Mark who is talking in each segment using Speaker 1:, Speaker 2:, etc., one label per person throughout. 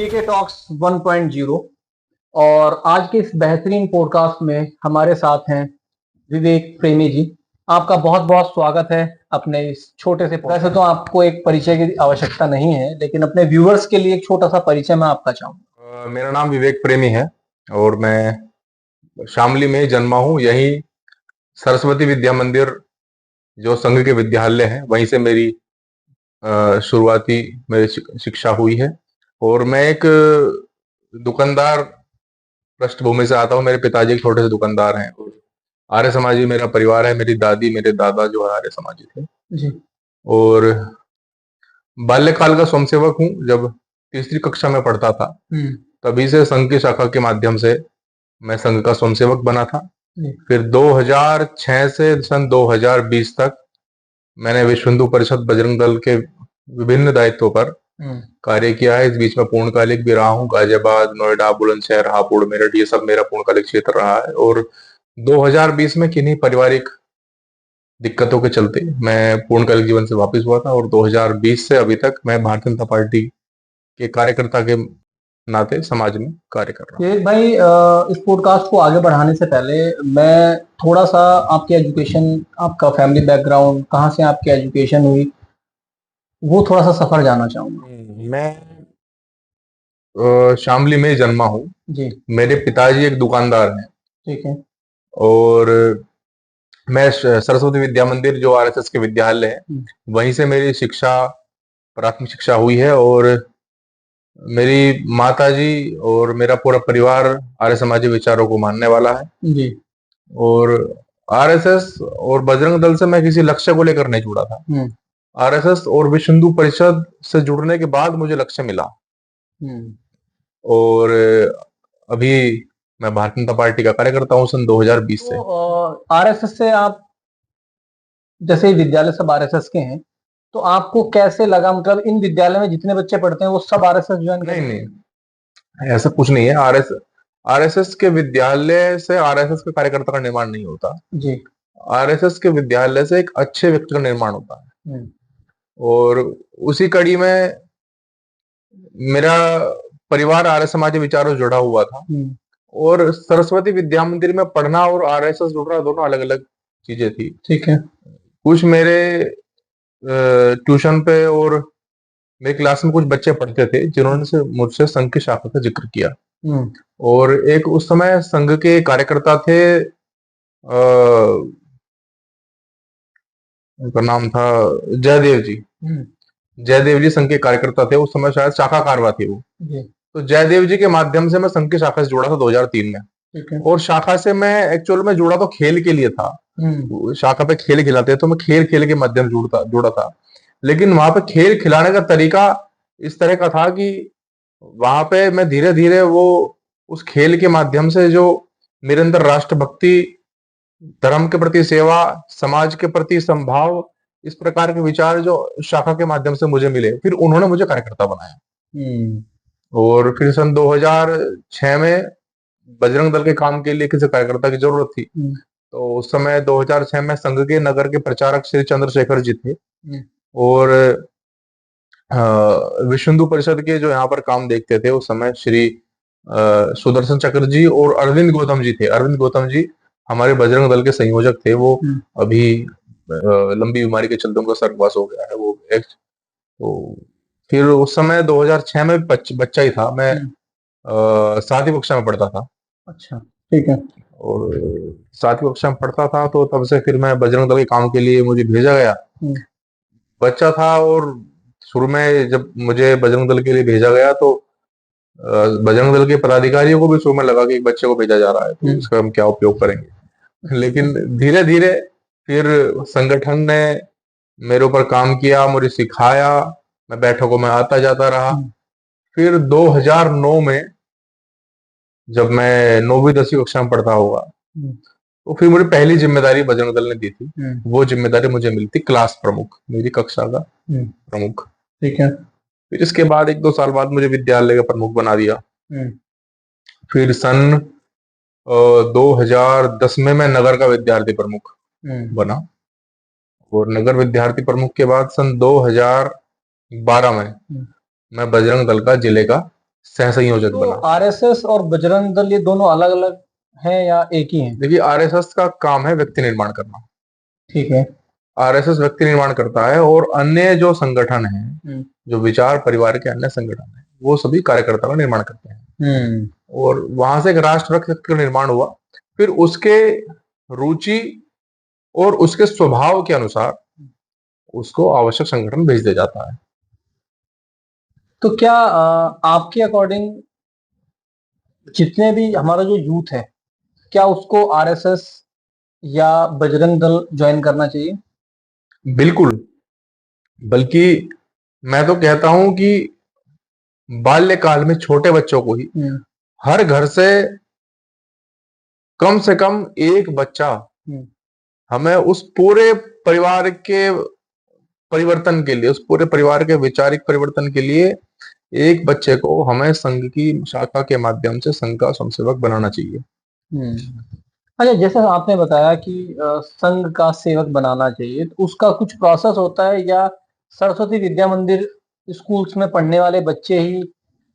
Speaker 1: KK talks 1.0 और आज के इस बेहतरीन पॉडकास्ट में हमारे साथ हैं विवेक प्रेमी जी। आपका बहुत बहुत स्वागत है अपने इस छोटे से वैसे तो आपको एक परिचय की आवश्यकता नहीं है, लेकिन अपने व्यूअर्स के लिए एक छोटा सा परिचय मैं आपका चाहूंगा।
Speaker 2: मेरा नाम विवेक प्रेमी है और मैं शामली में ही जन्मा हूँ। यही सरस्वती विद्या मंदिर जो संघ के विद्यालय है, वहीं से मेरी शुरुआती मेरी शिक्षा हुई है। और मैं एक दुकानदार पृष्ठभूमि से आता हूँ। मेरे पिताजी एक छोटे से दुकानदार हैं और आर्य समाजी मेरा परिवार है। मेरी दादी मेरे दादा जो है आर्य समाजी थे
Speaker 1: जी।
Speaker 2: और बाल्यकाल का स्वयंसेवक हूँ। जब तीसरी कक्षा में पढ़ता था तभी से संघ की शाखा के माध्यम से मैं संघ का स्वयंसेवक बना था। फिर 2006 से सन 2020 तक मैंने विश्व हिंदू परिषद बजरंग दल के विभिन्न दायित्वों पर कार्य किया है। इस बीच में पूर्णकालिक भी रहा हूँ। गाजियाबाद, नोएडा, बुलंदशहर, हापुड़, मेरठ, ये सब मेरा पूर्णकालिक क्षेत्र रहा है। और 2020 में किन्हीं पारिवारिक दिक्कतों के चलते मैं पूर्णकालिक जीवन से वापस हुआ था और 2020 से अभी तक मैं भारतीय जनता पार्टी के कार्यकर्ता के नाते समाज में कार्य कर रहा हूँ।
Speaker 1: विवेक भाई, इस पॉडकास्ट को आगे बढ़ाने से पहले मैं थोड़ा सा आपकी एजुकेशन, आपका फैमिली बैकग्राउंड, कहाँ से आपकी एजुकेशन हुई, वो थोड़ा सा सफर जानना चाहूंगा।
Speaker 2: मैं शामली में जन्मा हूँ
Speaker 1: जी।
Speaker 2: मेरे पिताजी एक दुकानदार हैं।
Speaker 1: ठीक है।
Speaker 2: और मैं सरस्वती विद्या मंदिर जो आरएसएस के विद्यालय है, वहीं से मेरी शिक्षा, प्राथमिक शिक्षा हुई है। और मेरी माताजी और मेरा पूरा परिवार आर्य समाजी विचारों को मानने वाला है।
Speaker 1: जी।
Speaker 2: और आरएसएस और बजरंग दल से मैं किसी लक्ष्य को लेकर नहीं जुड़ा था। आरएसएस और विश्व हिंदू परिषद से जुड़ने के बाद मुझे लक्ष्य मिला। और अभी मैं भारतीय जनता पार्टी का कार्यकर्ता हूँ सन 2020 से।
Speaker 1: आरएसएस से आप, जैसे विद्यालय सब आरएसएस के हैं, तो आपको कैसे लगा? मतलब इन विद्यालय में जितने बच्चे पढ़ते हैं वो सब आरएसएस ज्वाइन
Speaker 2: नहीं नहीं, ऐसा कुछ नहीं है। आरएसएस के विद्यालय से आरएसएस के कार्यकर्ता का निर्माण नहीं होता
Speaker 1: जी।
Speaker 2: आरएसएस के विद्यालय से एक अच्छे व्यक्ति का निर्माण होता है। और उसी कड़ी में मेरा परिवार आर्य समाजी विचारों से जुड़ा हुआ था। और सरस्वती विद्या मंदिर में पढ़ना और आरएसएस जुड़ना दोनों अलग अलग चीजें थी।
Speaker 1: ठीक है।
Speaker 2: कुछ मेरे ट्यूशन पे और मेरी क्लास में कुछ बच्चे पढ़ते थे जिन्होंने से मुझसे संघ की शाखा का जिक्र किया। और एक उस समय संघ के कार्यकर्ता थे, उनका नाम था जयदेव जी। जयदेव जी संघ के कार्यकर्ता थे उस समय, शायद शाखा कारवा थे वो। तो जयदेव जी के माध्यम से मैं संघ की शाखा से जुड़ा था 2003 में। और शाखा से मैं एक्चुअल में जुड़ा तो खेल के लिए था। शाखा पे खेल खिलाते तो मैं खेल खेल के माध्यम जुड़ा था। लेकिन वहां पे खेल खिलाने का तरीका इस तरह का था कि वहां पे मैं धीरे धीरे वो उस खेल के माध्यम से जो मेरे अंदर राष्ट्रभक्ति, धर्म के प्रति सेवा, समाज के प्रति संभाव, इस प्रकार के विचार जो शाखा के माध्यम से मुझे मिले, फिर उन्होंने मुझे कार्यकर्ता बनाया। और फिर सन 2006 में बजरंग दल के काम के लिए किसी कार्यकर्ता की जरूरत थी। तो उस समय 2006 में संघ के नगर के प्रचारक श्री चंद्रशेखर जी थे। और विश्व हिंदू परिषद के जो यहाँ पर काम देखते थे उस समय श्री सुदर्शन चक्र जी और अरविंद गौतम जी थे। अरविंद गौतम जी हमारे बजरंग दल के संयोजक थे। वो अभी लंबी बीमारी के चलते उनका स्वर्गवास हो गया है। वो तो फिर उस समय 2006 में बच्चा ही था मैं, 7वीं कक्षा में पढ़ता था।
Speaker 1: अच्छा, ठीक है।
Speaker 2: और 7वीं कक्षा में पढ़ता था तो तब से फिर मैं बजरंग दल के काम के लिए मुझे भेजा गया। बच्चा था और शुरू में जब मुझे बजरंग दल के लिए भेजा गया तो बजरंग दल के पदाधिकारियों को भी शुरू में लगा कि एक बच्चे को भेजा जा रहा है तो इसका हम क्या उपयोग करेंगे। लेकिन धीरे धीरे फिर संगठन ने मेरे ऊपर काम किया, मुझे सिखाया, मैं बैठकों में आता जाता रहा। फिर 2009 में जब मैं 9वीं 10वीं कक्षा में पढ़ता होगा तो फिर मुझे पहली जिम्मेदारी बजरंग दल ने दी थी। वो जिम्मेदारी मुझे मिली थी क्लास प्रमुख, मेरी कक्षा का प्रमुख।
Speaker 1: ठीक है।
Speaker 2: फिर इसके बाद 1-2 साल बाद मुझे विद्यालय का प्रमुख बना दिया। फिर सन 2010 में मैं नगर का विद्यार्थी प्रमुख बना। और नगर विद्यार्थी प्रमुख के बाद सन 2012 में मैं बजरंग दल का जिले का सह संयोजक
Speaker 1: तो
Speaker 2: बना।
Speaker 1: आरएसएस और बजरंग दल ये दोनों अलग अलग हैं या एक ही हैं?
Speaker 2: देखिए, आरएसएस का काम है व्यक्ति निर्माण करना।
Speaker 1: ठीक है।
Speaker 2: आरएसएस व्यक्ति निर्माण करता है, और अन्य जो संगठन है, जो विचार परिवार के अन्य संगठन है, वो सभी कार्यकर्ता का निर्माण करते हैं। और वहां से एक राष्ट्र रक्त का निर्माण हुआ। फिर उसके रुचि और उसके स्वभाव के अनुसार उसको आवश्यक संगठन भेज दिया जाता है।
Speaker 1: तो क्या आपके अकॉर्डिंग जितने भी हमारा जो यूथ है, क्या उसको आरएसएस या बजरंग दल ज्वाइन करना चाहिए?
Speaker 2: बिल्कुल। बल्कि मैं तो कहता हूं कि बाल्यकाल में छोटे बच्चों को ही हर घर से कम एक बच्चा हमें उस पूरे परिवार के परिवर्तन के लिए, उस पूरे परिवार के वैचारिक परिवर्तन के लिए एक बच्चे को हमें संघ की शाखा के माध्यम से संघ का स्वयंसेवक बनाना चाहिए।
Speaker 1: अच्छा, जैसे आपने बताया कि संघ का सेवक बनाना चाहिए, तो उसका कुछ प्रोसेस होता है या सरस्वती विद्या मंदिर स्कूल्स में पढ़ने वाले बच्चे ही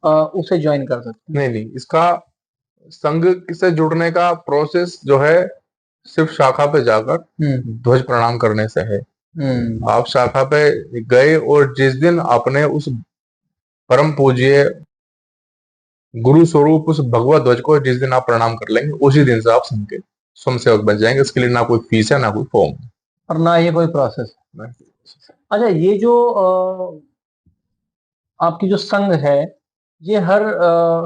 Speaker 1: उसे ज्वाइन कर सकते हैं?
Speaker 2: नहीं, इसका संघ से जुड़ने का प्रोसेस जो है सिर्फ शाखा पे जाकर ध्वज प्रणाम करने से है। आप शाखा पे गए और जिस दिन आपने उस परम पूज्य गुरु स्वरूप उस भगवत ध्वज को जिस दिन आप प्रणाम कर लेंगे, उसी दिन से आप संघ के स्वयंसेवक बन जाएंगे। इसके लिए ना कोई फीस है, ना कोई फॉर्म
Speaker 1: और ना ये कोई प्रोसेस है। अच्छा, ये जो आपकी जो संघ है, ये हर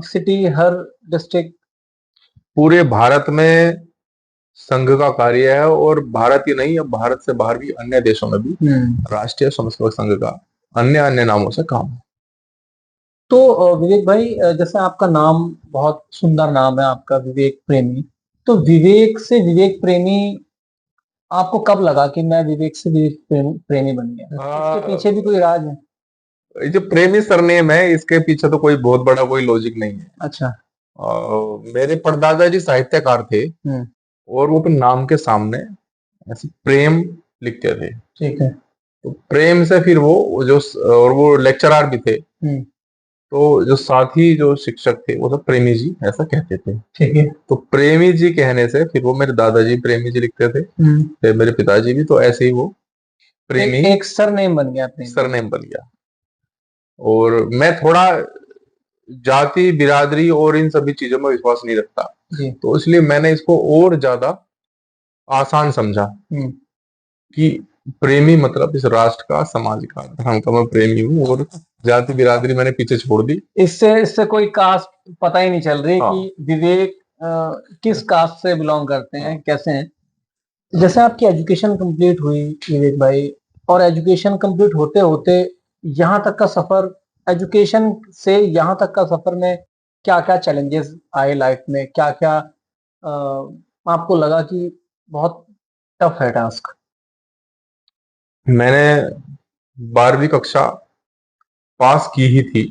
Speaker 1: सिटी, हर डिस्ट्रिक्ट,
Speaker 2: पूरे भारत में संघ का कार्य है, और भारत ही नहीं, अब भारत से बाहर भी अन्य देशों में भी राष्ट्रीय स्वयंसेवक संघ का अन्य अन्य नामों से काम है।
Speaker 1: तो विवेक भाई, जैसे आपका नाम बहुत सुंदर नाम है आपका, विवेक प्रेमी, तो विवेक से विवेक प्रेमी आपको कब लगा कि मैं विवेक से विवेक प्रेमी बन गया? इसके पीछे भी कोई राज है?
Speaker 2: ये जो प्रेमी सरनेम है, इसके पीछे तो कोई बहुत बड़ा कोई लॉजिक नहीं है।
Speaker 1: अच्छा।
Speaker 2: मेरे परदादा जी साहित्यकार थे, और वो अपने नाम के सामने ऐसे प्रेम लिखते थे।
Speaker 1: ठीक है।
Speaker 2: तो प्रेम से फिर वो जो, और वो लेक्चरर भी थे, तो जो साथी जो शिक्षक थे वो सब प्रेमी जी ऐसा कहते थे।
Speaker 1: ठीक है।
Speaker 2: तो प्रेमी जी कहने से फिर वो मेरे दादाजी प्रेमी जी लिखते थे, फिर मेरे पिताजी भी, तो ऐसे ही वो प्रेमी
Speaker 1: एक सरनेम बन गया,
Speaker 2: सरनेम बन गया। और मैं थोड़ा जाति बिरादरी और इन सभी चीजों में विश्वास नहीं रखता, तो इसलिए मैंने इसको और ज्यादा आसान समझा कि प्रेमी मतलब इस राष्ट्र का, समाज का, धर्म का मैं प्रेमी हूँ, और जाति बिरादरी मैंने पीछे छोड़ दी।
Speaker 1: इससे कोई कास्ट पता ही नहीं चल रही कि विवेक किस कास्ट से बिलोंग करते हैं, कैसे हैं। जैसे आपकी एजुकेशन कंप्लीट हुई विवेक भाई, और एजुकेशन कंप्लीट होते होते यहाँ तक का सफर, एजुकेशन से यहाँ तक का सफर में क्या क्या चैलेंजेस आए लाइफ में, क्या क्या आपको लगा कि बहुत टफ है टास्क?
Speaker 2: मैंने 12वीं कक्षा पास की ही थी,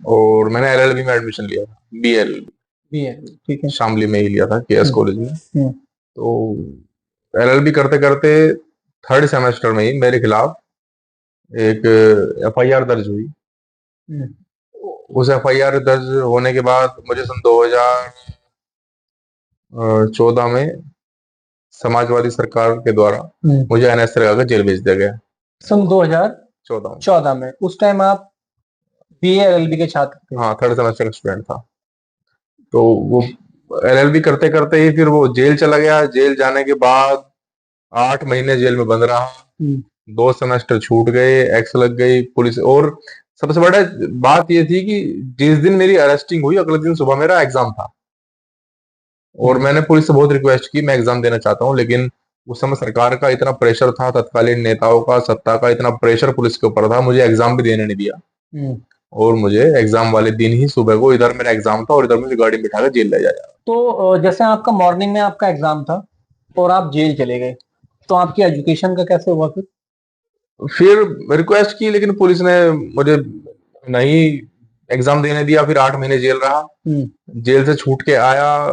Speaker 2: और मैंने एलएलबी में एडमिशन लिया था, बीएलबी,
Speaker 1: ठीक है,
Speaker 2: शामली में ही लिया था, केएस कॉलेज में। तो एलएलबी करते करते थर्ड सेमेस्टर में ही मेरे खिलाफ एक एफआईआर दर्ज हुई। उस एफआईआर दर्ज होने के बाद मुझे सन 2014 में समाजवादी सरकार के द्वारा मुझे एनएस लगा कर जेल भेज दिया गया।
Speaker 1: सन 2014 में उस टाइम आप बीए एलएलबी के छात्र थे?
Speaker 2: हाँ, थर्ड सेमेस्टर का स्टूडेंट था। तो वो एलएलबी करते करते ही फिर वो जेल चला गया। जेल जाने के बाद 8 महीने जेल में बंद रहा, 2 सेमेस्टर छूट गए, एक्स लग गई पुलिस। और सबसे बड़ा बात ये थी कि जिस दिन मेरी अरेस्टिंग हुई, अगले दिन सुबह मेरा एग्जाम था, और मैंने पुलिस से बहुत रिक्वेस्ट की, मैं एग्जाम देना चाहता हूँ, लेकिन उस समय सरकार का इतना प्रेशर था, तत्कालीन नेताओं का, सत्ता का इतना प्रेशर पुलिस के ऊपर था, मुझे एग्जाम भी देने नहीं दिया। और मुझे एग्जाम वाले दिन ही सुबह को, इधर मेरा एग्जाम था और इधर मुझे गाड़ी में बिठा कर जेल ले जाया।
Speaker 1: तो जैसे आपका मॉर्निंग में आपका एग्जाम था और आप जेल चले गए, तो आपकी एजुकेशन का कैसे हुआ
Speaker 2: फिर रिक्वेस्ट की, लेकिन पुलिस ने मुझे नहीं एग्जाम देने दिया। फिर 8 महीने जेल रहा। जेल से छूट के आया,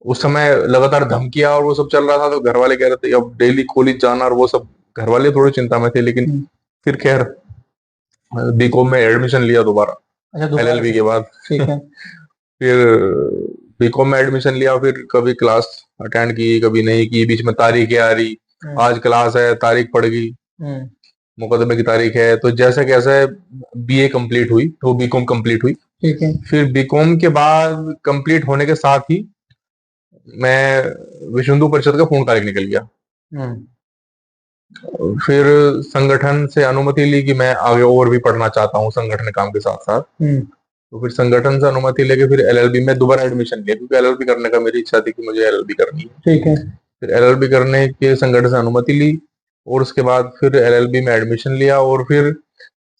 Speaker 2: उस समय लगातार धमकियां और वो सब चल रहा था, तो घर वाले कह रहे थे अब डेली कॉलेज जाना, और वो सब घर वाले थोड़ी चिंता में थे। लेकिन फिर खैर बीकॉम में एडमिशन लिया दोबारा।
Speaker 1: अच्छा, दोबारा
Speaker 2: एलएलबी के बाद।
Speaker 1: ठीक है।
Speaker 2: फिर बीकॉम में एडमिशन लिया, फिर कभी क्लास अटेंड की कभी नहीं की, बीच में तारीखें आ रही, आज क्लास है तारीख पड़ गई, मुकदमे की तारीख है, तो जैसे कैसे बीए कंप्लीट हुई तो बीकॉम कंप्लीट हुई।
Speaker 1: ठीक है।
Speaker 2: फिर बीकॉम के बाद कंप्लीट होने के साथ ही मैं विश्व हिंदू परिषद का पूर्ण कार्यक्रम निकल गया। फिर संगठन से अनुमति ली कि मैं आगे और भी पढ़ना चाहता हूँ संगठन काम के साथ साथ। तो फिर संगठन से अनुमति लेके फिर एलएलबी में दोबारा एडमिशन लिया, क्योंकि एलएलबी करने का मेरी इच्छा थी कि मुझे एलएलबी करनी है।
Speaker 1: ठीक है।
Speaker 2: फिर एलएलबी करने के संगठन से अनुमति ली और उसके बाद फिर एलएलबी में एडमिशन लिया और फिर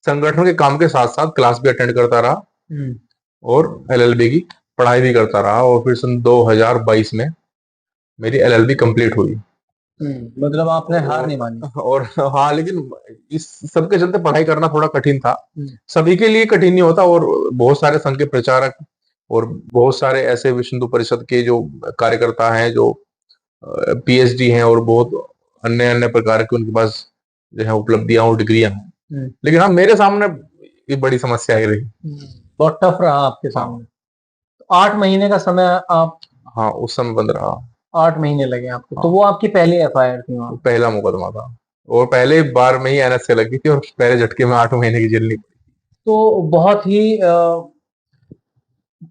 Speaker 2: संगठन के काम के साथ साथ क्लास भी अटेंड करता रहा और एलएलबी की पढ़ाई भी करता रहा। और फिर सन 2022 में मेरी एलएलबी कंप्लीट हुई।
Speaker 1: मतलब आपने हार नहीं मानी।
Speaker 2: और हाँ, लेकिन इस सबके चलते पढ़ाई करना थोड़ा कठिन था। सभी के लिए कठिन नहीं होता, और बहुत सारे संघ के प्रचारक और बहुत सारे ऐसे विश्व हिंदू परिषद के जो कार्यकर्ता हैं जो पीएचडी हैं और बहुत अन्य अन्य प्रकार के उनके पास जो है उपलब्धियां और डिग्रियां हैं, लेकिन हाँ मेरे सामने ये बड़ी समस्या ही रही।
Speaker 1: बहुत टफ रहा आपके सामने। तो 8 महीने का समय आप।
Speaker 2: हाँ, उस समय बंद रहा।
Speaker 1: 8 महीने लगे आपको। तो वो आपकी पहली एफआईआर थी वहाँ?
Speaker 2: पहला मुकदमा था और पहले बार में ही एनएसए लगी थी और पहले झटके में 8 महीने की जेल निकली।
Speaker 1: तो बहुत ही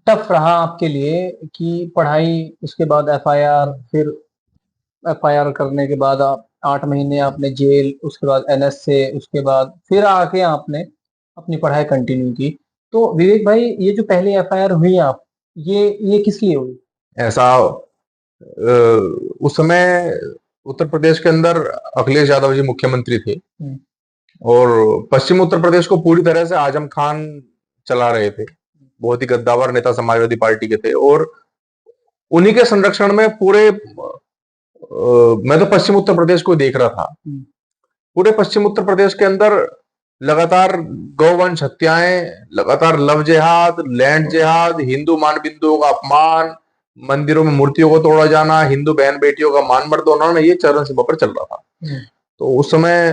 Speaker 1: टफ रहा आपके लिए कि पढ़ाई, उसके बाद एफआईआर, फिर एफआईआर करने के बाद आप 8 महीने आपने जेल, उसके बाद एनएसए, उसके बाद फिर आके आपने अपनी पढ़ाई कंटिन्यू की। तो विवेक भाई, ये जो पहली एफआईआर हुई आप, ये किस लिए हुई?
Speaker 2: ऐसा उस समय उत्तर प्रदेश के अंदर अखिलेश यादव जी मुख्यमंत्री थे और पश्चिम उत्तर प्रदेश को पूरी तरह से आजम खान चला रहे थे। बहुत ही गद्दावर नेता समाजवादी पार्टी के थे और उन्हीं के संरक्षण में पूरे मैं तो पश्चिम उत्तर प्रदेश को देख रहा था। पूरे पश्चिम उत्तर प्रदेश के अंदर लगातार गौवंश हत्याएं, लगातार लव जिहाद, लैंड जिहाद, हिंदू मान बिंदुओं का अपमान, मंदिरों में मूर्तियों को तोड़ा जाना, हिंदू बहन बेटियों का मान मर्दना, ये चरण सीमा पर चल रहा था। तो उस समय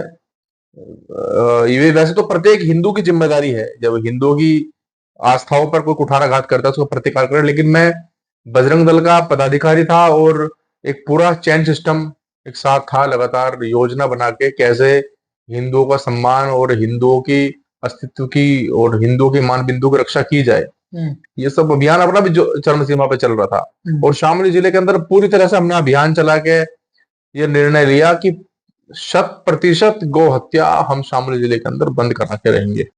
Speaker 2: ये वैसे तो प्रत्येक हिंदू की जिम्मेदारी है, जब हिंदुओं की आस्थाओं पर कोई कुठाराघात करता है उसको प्रतिकार करे, लेकिन मैं बजरंग दल का पदाधिकारी था और एक पूरा चैन सिस्टम एक साथ था, लगातार योजना बना के कैसे हिंदुओं का सम्मान और हिंदुओं की अस्तित्व की और हिंदुओं के मान बिंदु की रक्षा की जाए, ये सब अभियान अपना भी जो चरम सीमा पे चल रहा था। और शामली जिले के अंदर पूरी तरह से हमने अभियान चला के ये निर्णय लिया कि 100% गौ हत्या हम शामली जिले के अंदर बंद करा के रहेंगे।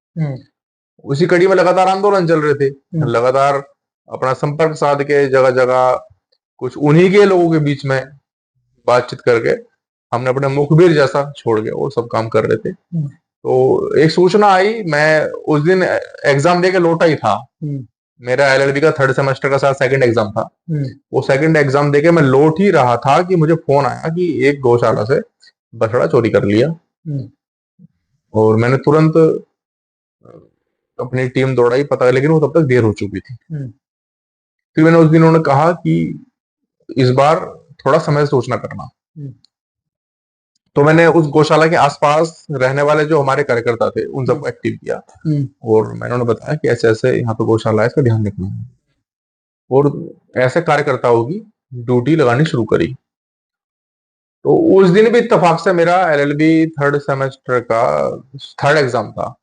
Speaker 2: उसी कड़ी में लगातार आंदोलन चल रहे थे, लगातार अपना संपर्क साध के जगह जगह कुछ उन्हीं के लोगों के बीच में बातचीत करके हमने अपने मुखबिर जैसा छोड़ के वो सब काम कर रहे थे। तो एक सूचना आई, मैं उस दिन एग्जाम देके लौटा ही था। मेरा एलएलबी का 3rd सेमेस्टर का साथ सेकंड एग्जाम था। वो सेकंड एग्जाम देके मैं लौट ही रहा था कि मुझे फोन आया कि एक गौशाला से बछड़ा चोरी कर लिया। और मैंने तुरंत अपनी टीम दौड़ाई पता, लेकिन वो तब तक देर हो चुकी थी। फिर मैंने उस दिन उन्होंने कहा कि इस बार थोड़ा समय सोचना करना। तो मैंने उस गौशाला के आसपास रहने वाले जो हमारे कार्यकर्ता थे उन सबको एक्टिव किया और मैंने उन्हें बताया कि ऐसे ऐसे यहाँ पे गौशाला है, इसका ध्यान रखना है, और ऐसे कार्यकर्ताओं की ड्यूटी लगानी शुरू करी। तो उस दिन भी इत्तेफाक से मेरा एलएलबी 3rd सेमेस्टर का 3rd एग्जाम था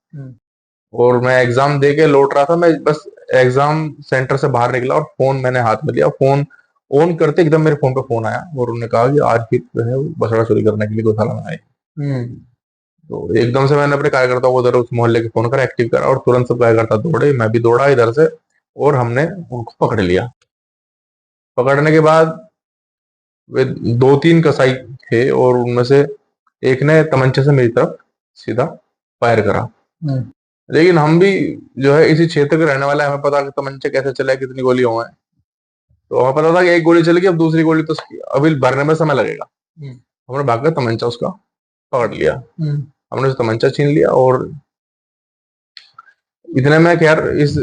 Speaker 2: और मैं एग्जाम दे के लौट रहा था। मैं बस एग्जाम सेंटर से बाहर निकला और फोन मैंने हाथ में लिया, फोन ऑन करते एकदम मेरे फोन पे फोन आया और उन्होंने कहा कि आज फिर जो है बछड़ा चोरी करने के लिए गौशाला में आए। तो एकदम से मैंने अपने कार्यकर्ताओं को उधर उस मोहल्ले के फोन कर एक्टिव करा और तुरंत सब कार्यकर्ता दौड़े, मैं भी दौड़ा इधर से और हमने उनको पकड़ लिया। पकड़ने के बाद वे 2-3 कसाई थे और उनमें से एक ने तमंचे से मेरी तरफ सीधा फायर करा। लेकिन हम भी जो है इसी क्षेत्र के रहने वाले, हमें पता कि तमंचे कैसे चले, कितनी गोलियां हुए हैं। तो हमें पता था कि एक गोली चलेगी, अब दूसरी गोली तो अभी भरने में समय लगेगा। हमने भागकर तमंचा उसका पकड़ लिया, हमने उसे तमंचा छीन लिया और इतने में खैर इस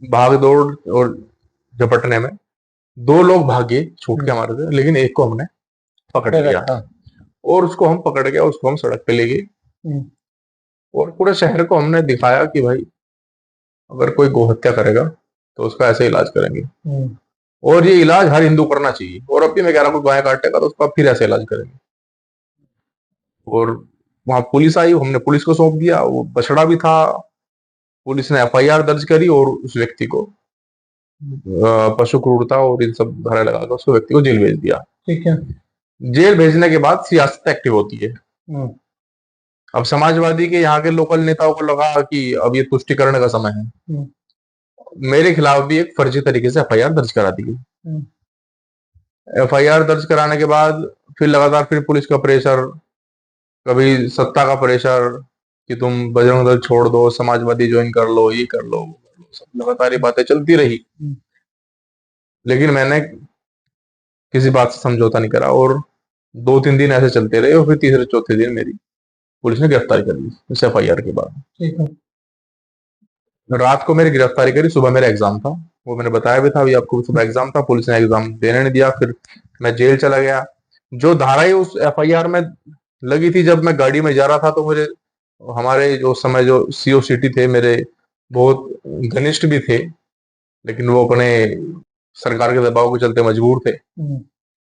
Speaker 2: भाग दौड़ और झपटने में 2 लोग भागे छूट के हमारे से, लेकिन एक को हमने पकड़ लिया और उसको हम पकड़ के उसको हम सड़क पे ले गए। और पूरे शहर को हमने दिखाया कि भाई अगर कोई गोहत्या करेगा तो उसका ऐसे इलाज करेंगे, और ये इलाज हर हिंदू करना चाहिए। और अब भी मैं कह रहा हूँ, गाय काटेगा तो उसका फिर ऐसे इलाज करेंगे। और वहां पुलिस आई, हमने पुलिस को सौंप दिया, वो बछड़ा भी था। पुलिस ने एफआईआर दर्ज करी और उस व्यक्ति को पशु क्रूरता और इन सब धारा लगाकर उसको व्यक्ति को जेल भेज दिया।
Speaker 1: ठीक है।
Speaker 2: जेल भेजने के बाद सियासत एक्टिव होती है। अब समाजवादी के यहाँ के लोकल नेताओं को लगा कि अब ये तुष्टिकरण का समय है, मेरे खिलाफ भी एक फर्जी तरीके से एफआईआर दर्ज करा दी गई। एफआईआर दर्ज कराने के बाद फिर लगातार फिर पुलिस का प्रेशर, कभी सत्ता का प्रेशर कि तुम बजरंग दल छोड़ दो, समाजवादी ज्वाइन कर लो, ये कर लो, वो कर लो, सब लगातार ये बातें चलती रही। लेकिन मैंने किसी बात से समझौता नहीं करा, और 2-3 दिन ऐसे चलते रहे, और फिर तीसरे चौथे दिन मेरी पुलिस ने गिरफ्तारी कर ली इस एफआईआर के बाद। ठीक है। रात को मेरी गिरफ्तारी करी, सुबह मेरा एग्जाम था, वो मैंने बताया भी था अभी आपको, सुबह एग्जाम था, पुलिस ने एग्जाम देने नहीं दिया, फिर मैं जेल चला गया। जो धाराएं उस एफआईआर में लगी थी, जब मैं गाड़ी में जा रहा था तो मुझे हमारे जो समय जो सीओ सिटी थे मेरे बहुत घनिष्ठ भी थे, लेकिन वो अपने सरकार के दबाव के चलते मजबूर थे।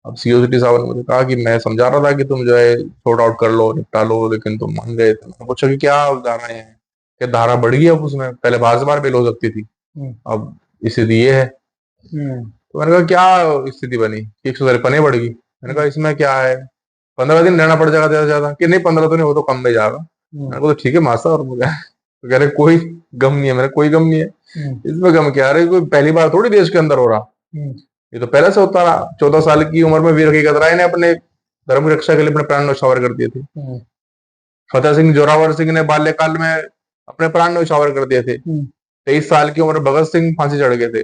Speaker 2: अब सीओ सिटी साहब ने मुझे कहा कि मैं समझा रहा था कि तुम जो है सॉर्ट आउट कर लो, निपटा लो, लेकिन तुम मान गए। तो मैंने पूछा कि क्या धाराएं हैं, क्या धारा बढ़ गई अब उसमें, पहले 12 बार बेल हो सकती थी, अब स्थिति ये है। तो मैंने कहा क्या स्थिति बनी, 153 बढ़ गई। मैंने कहा इसमें क्या है, 15 दिन रहना पड़ जाएगा ज्यादा ज्यादा, कि नहीं 15 तो नहीं, वो तो कम में जाएगा। मैंने कहा तो ठीक है मास्टर, और मुझे तो कह रहे कोई गम नहीं है। मेरा कोई गम नहीं है, इसमें गम क्या, रहे कोई पहली बार थोड़ी देश के अंदर हो रहा, ये तो पहले से होता रहा। 14 साल की उम्र में वीर गदराय ने अपने धर्म की रक्षा के लिए अपने प्राण न्यौछावर कर दिए थे। फतेह सिंह जोरावर सिंह ने बाल्यकाल में अपने प्राण न्यौछावर कर दिए थे। 23 साल की उम्र भगत सिंह फांसी चढ़ गए थे।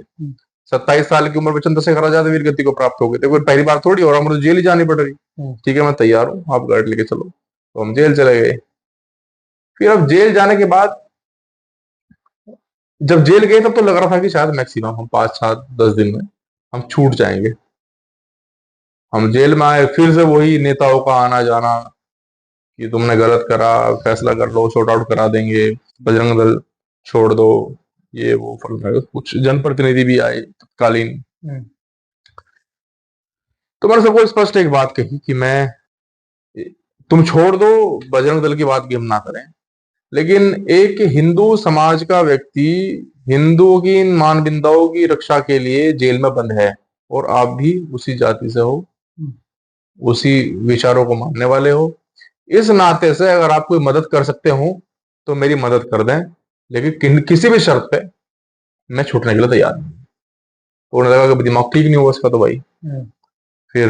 Speaker 2: 27 साल की उम्र में चंद्रशेखर आजाद वीर गति को प्राप्त हो गए थे। कोई पहली बार थोड़ी हो रहा, मुझे जेल ही जानी पड़ रही। ठीक है मैं तैयार हूँ, आप गाड़ी लेके चलो। तो हम जेल चले गए। फिर अब जेल जाने के बाद जब जेल गए तब तो लग रहा था कि शायद मैक्सिमम हम 5-7-10 दिन में हम छूट जाएंगे। हम जेल में आए, फिर से वही नेताओं का आना जाना कि तुमने गलत करा, फैसला कर लो, शॉर्ट आउट करा देंगे, बजरंग दल छोड़ दो, ये वो फल। कुछ जनप्रतिनिधि भी आए तत्कालीन। तो मैंने सबको स्पष्ट एक बात कही कि मैं, तुम छोड़ दो, बजरंग दल की बात की हम ना करें, लेकिन एक हिंदू समाज का व्यक्ति हिंदुओं की इन मानबिंदाओं की रक्षा के लिए जेल में बंद है, और आप भी उसी जाति से हो, उसी विचारों को मानने वाले हो। इस नाते से अगर आप कोई मदद कर सकते हो तो मेरी मदद कर दें, लेकिन किसी भी शर्त पे मैं छूटने के लिए तैयार हूं। तो उन्होंने लगा कि दिमाग ठीक नहीं हुआ इसका तो भाई। फिर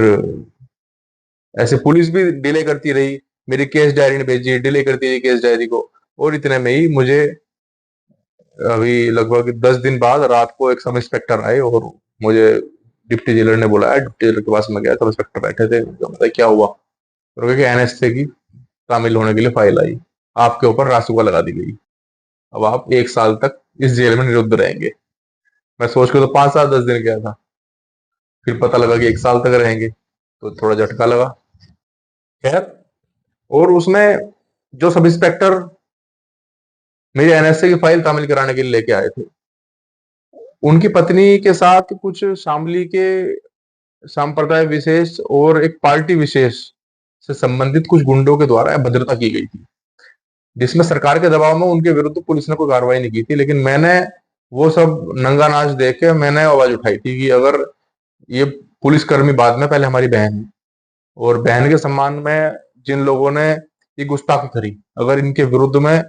Speaker 2: ऐसे पुलिस भी डिले करती रही, मेरी केस डायरी ने भेजी, डिले करती रही केस डायरी को, और इतने में ही मुझे अभी लगभग 10 दिन बाद रात को एक सब इंस्पेक्टर आए और मुझे डिप्टी जेलर ने बुलाया। डिप्टी जेलर के पास में गया, सब इंस्पेक्टर बैठे थे। बताया क्या हुआ, तो कि एनएसए की शामिल होने के लिए फाइल आई, आपके ऊपर रासुका लगा दी गई, अब आप 1 साल तक इस जेल में निरुद्ध रहेंगे। मैं सोच के तो 5-7-10 दिन गया था, फिर पता लगा कि 1 साल तक रहेंगे, तो थोड़ा झटका लगा। खैर, और उसमें जो सब इंस्पेक्टर मेरी एनएसए की फाइल तामील कराने के लिए लेके आए थे, उनकी पत्नी के साथ कुछ शामली के संप्रदाय विशेष और एक पार्टी विशेष से संबंधित कुछ गुंडों के द्वारा अभद्रता की गई थी, जिसमें सरकार के दबाव में उनके विरुद्ध पुलिस ने कोई कार्रवाई नहीं की थी। लेकिन मैंने वो सब नंगा नाच देख के मैंने आवाज उठाई थी कि अगर ये पुलिसकर्मी बाद में, पहले हमारी बहन है, और बहन के सम्मान में जिन लोगों ने ये गुस्ताखी करी, अगर इनके विरुद्ध में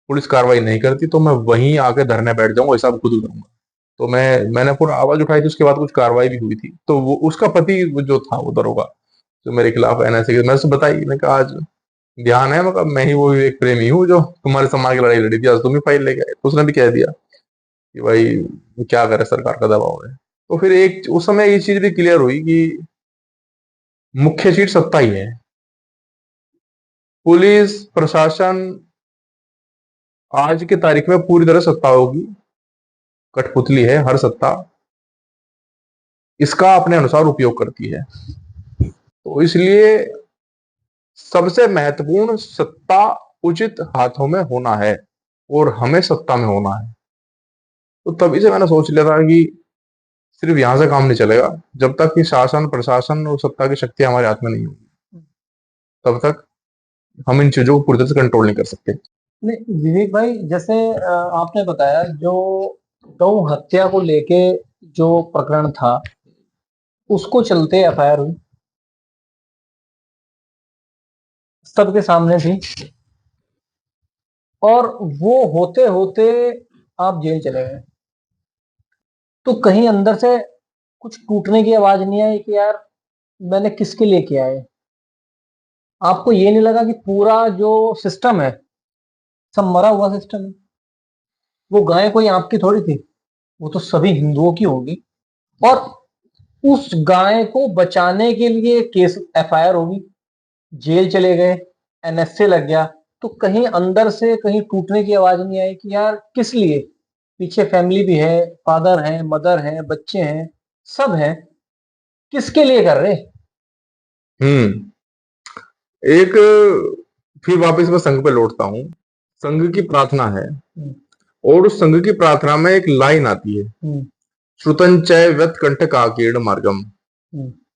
Speaker 2: पुलिस कार्रवाई नहीं करती तो मैं वहीं आके धरने बैठ जाऊंगा, ऐसा खुद करूंगा। तो मैंने पूरा आवाज उठाई थी, उसके बाद कुछ कार्रवाई भी हुई थी। तो वो उसका पति जो था वो दरोगा, जो मेरे खिलाफ एनएसए के, मैंने उससे बताई, मैं कहा आज ध्यान है, मतलब मैं ही वो एक प्रेमी हूँ जो तुम्हारे सम्मान की लड़ाई लड़ी थी, आज तुम ही फाइल लेके आए। तो उसने भी कह दिया कि भाई क्या करे, सरकार का दबाव है। तो फिर एक उस समय ये चीज भी क्लियर हुई कि मुख्य चीज सत्ता ही है। पुलिस प्रशासन आज की तारीख में पूरी तरह सत्ताओं की कठपुतली है। हर सत्ता इसका अपने अनुसार उपयोग करती है। तो इसलिए सबसे महत्वपूर्ण सत्ता उचित हाथों में होना है और हमें सत्ता में होना है। तो तभी से मैंने सोच लिया था कि सिर्फ यहां से काम नहीं चलेगा, जब तक कि शासन प्रशासन और सत्ता की शक्ति हमारे हाथ में नहीं होगी तब तक हम इन चीजों को पूरी तरह से कंट्रोल नहीं कर सकते।
Speaker 1: नहीं विवेक भाई, जैसे आपने बताया जो गौ हत्या को लेके जो प्रकरण था उसको चलते एफआईआर हुई, सबके सामने थी, और वो होते होते आप जेल चले गए। तो कहीं अंदर से कुछ टूटने की आवाज नहीं आई कि यार मैंने किसके लिए किया है? आपको ये नहीं लगा कि पूरा जो सिस्टम है सब मरा हुआ सिस्टम है? वो गाय कोई आपकी थोड़ी थी, वो तो सभी हिंदुओं की होगी। और उस गाय को बचाने के लिए केस एफआईआर होगी, जेल चले गए, एनएसए लग गया। तो कहीं अंदर से कहीं टूटने की आवाज नहीं आई कि यार किस लिए? पीछे फैमिली भी है, फादर है, मदर है, बच्चे हैं, सब हैं, किसके लिए कर रहे?
Speaker 2: हम्म। एक फिर वापस मैं संघ पे लौटता हूँ। संघ की प्रार्थना है और उस संघ की प्रार्थना में एक लाइन आती है, श्रुतं च व्यत्कंठ काकीर्ण मार्गम।